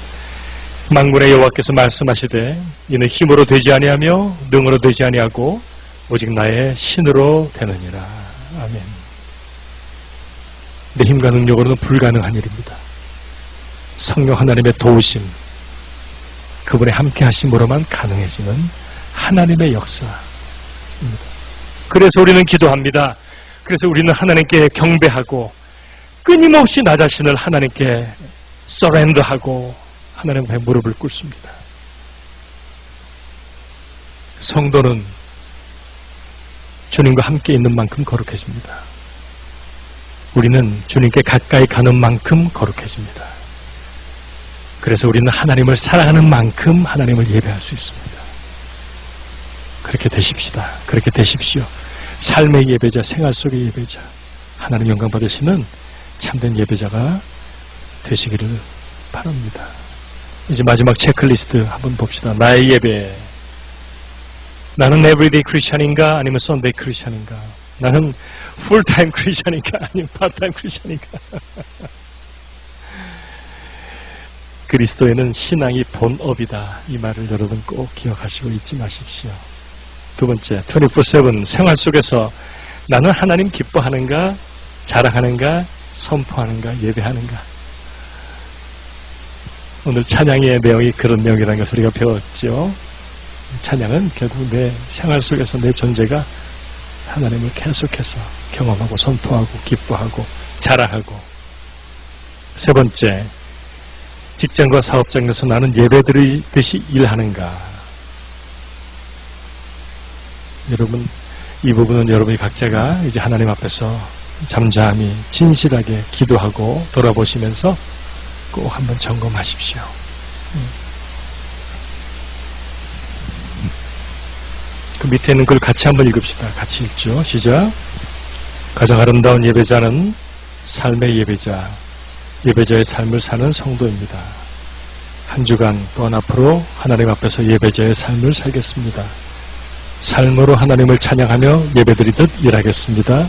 만군의 여호와께서 말씀하시되 이는 힘으로 되지 아니하며 능으로 되지 아니하고 오직 나의 신으로 되느니라. 아멘. 내 힘과 능력으로는 불가능한 일입니다. 성령 하나님의 도우심, 그분의 함께 하심으로만 가능해지는 하나님의 역사입니다. 그래서 우리는 기도합니다. 그래서 우리는 하나님께 경배하고 끊임없이 나 자신을 하나님께 서렌더하고 하나님 앞에 무릎을 꿇습니다. 성도는 주님과 함께 있는 만큼 거룩해집니다. 우리는 주님께 가까이 가는 만큼 거룩해집니다. 그래서 우리는 하나님을 사랑하는 만큼 하나님을 예배할 수 있습니다. 그렇게 되십시다. 그렇게 되십시오. 삶의 예배자, 생활 속의 예배자, 하나님 영광 받으시는 참된 예배자가 되시기를 바랍니다. 이제 마지막 체크리스트 한번 봅시다. 나의 예배. 나는 에브리데이 크리스천인가 아니면 선데이 크리스천인가? 나는 풀타임 크리스천인가 아니면 파트타임 크리스천인가? 그리스도에는 신앙이 본업이다. 이 말을 여러분 꼭 기억하시고 잊지 마십시오. 두 번째, 24/7 생활 속에서 나는 하나님 기뻐하는가, 자랑하는가, 선포하는가, 예배하는가? 오늘 찬양의 내용이 그런 내용이라는 것을 우리가 배웠죠. 찬양은 결국 내 생활 속에서 내 존재가 하나님을 계속해서 경험하고 선포하고 기뻐하고 자랑하고. 세 번째, 직장과 사업장에서 나는 예배드리듯이 일하는가? 여러분, 이 부분은 여러분이 각자가 이제 하나님 앞에서 잠잠히 진실하게 기도하고 돌아보시면서 꼭 한번 점검하십시오. 그 밑에 있는 글 같이 한번 읽읍시다. 같이 읽죠. 시작. 가장 아름다운 예배자는 삶의 예배자, 예배자의 삶을 사는 성도입니다. 한 주간 또한 앞으로 하나님 앞에서 예배자의 삶을 살겠습니다. 삶으로 하나님을 찬양하며 예배드리듯 일하겠습니다.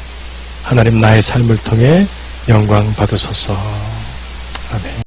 하나님 나의 삶을 통해 영광 받으소서. 아멘.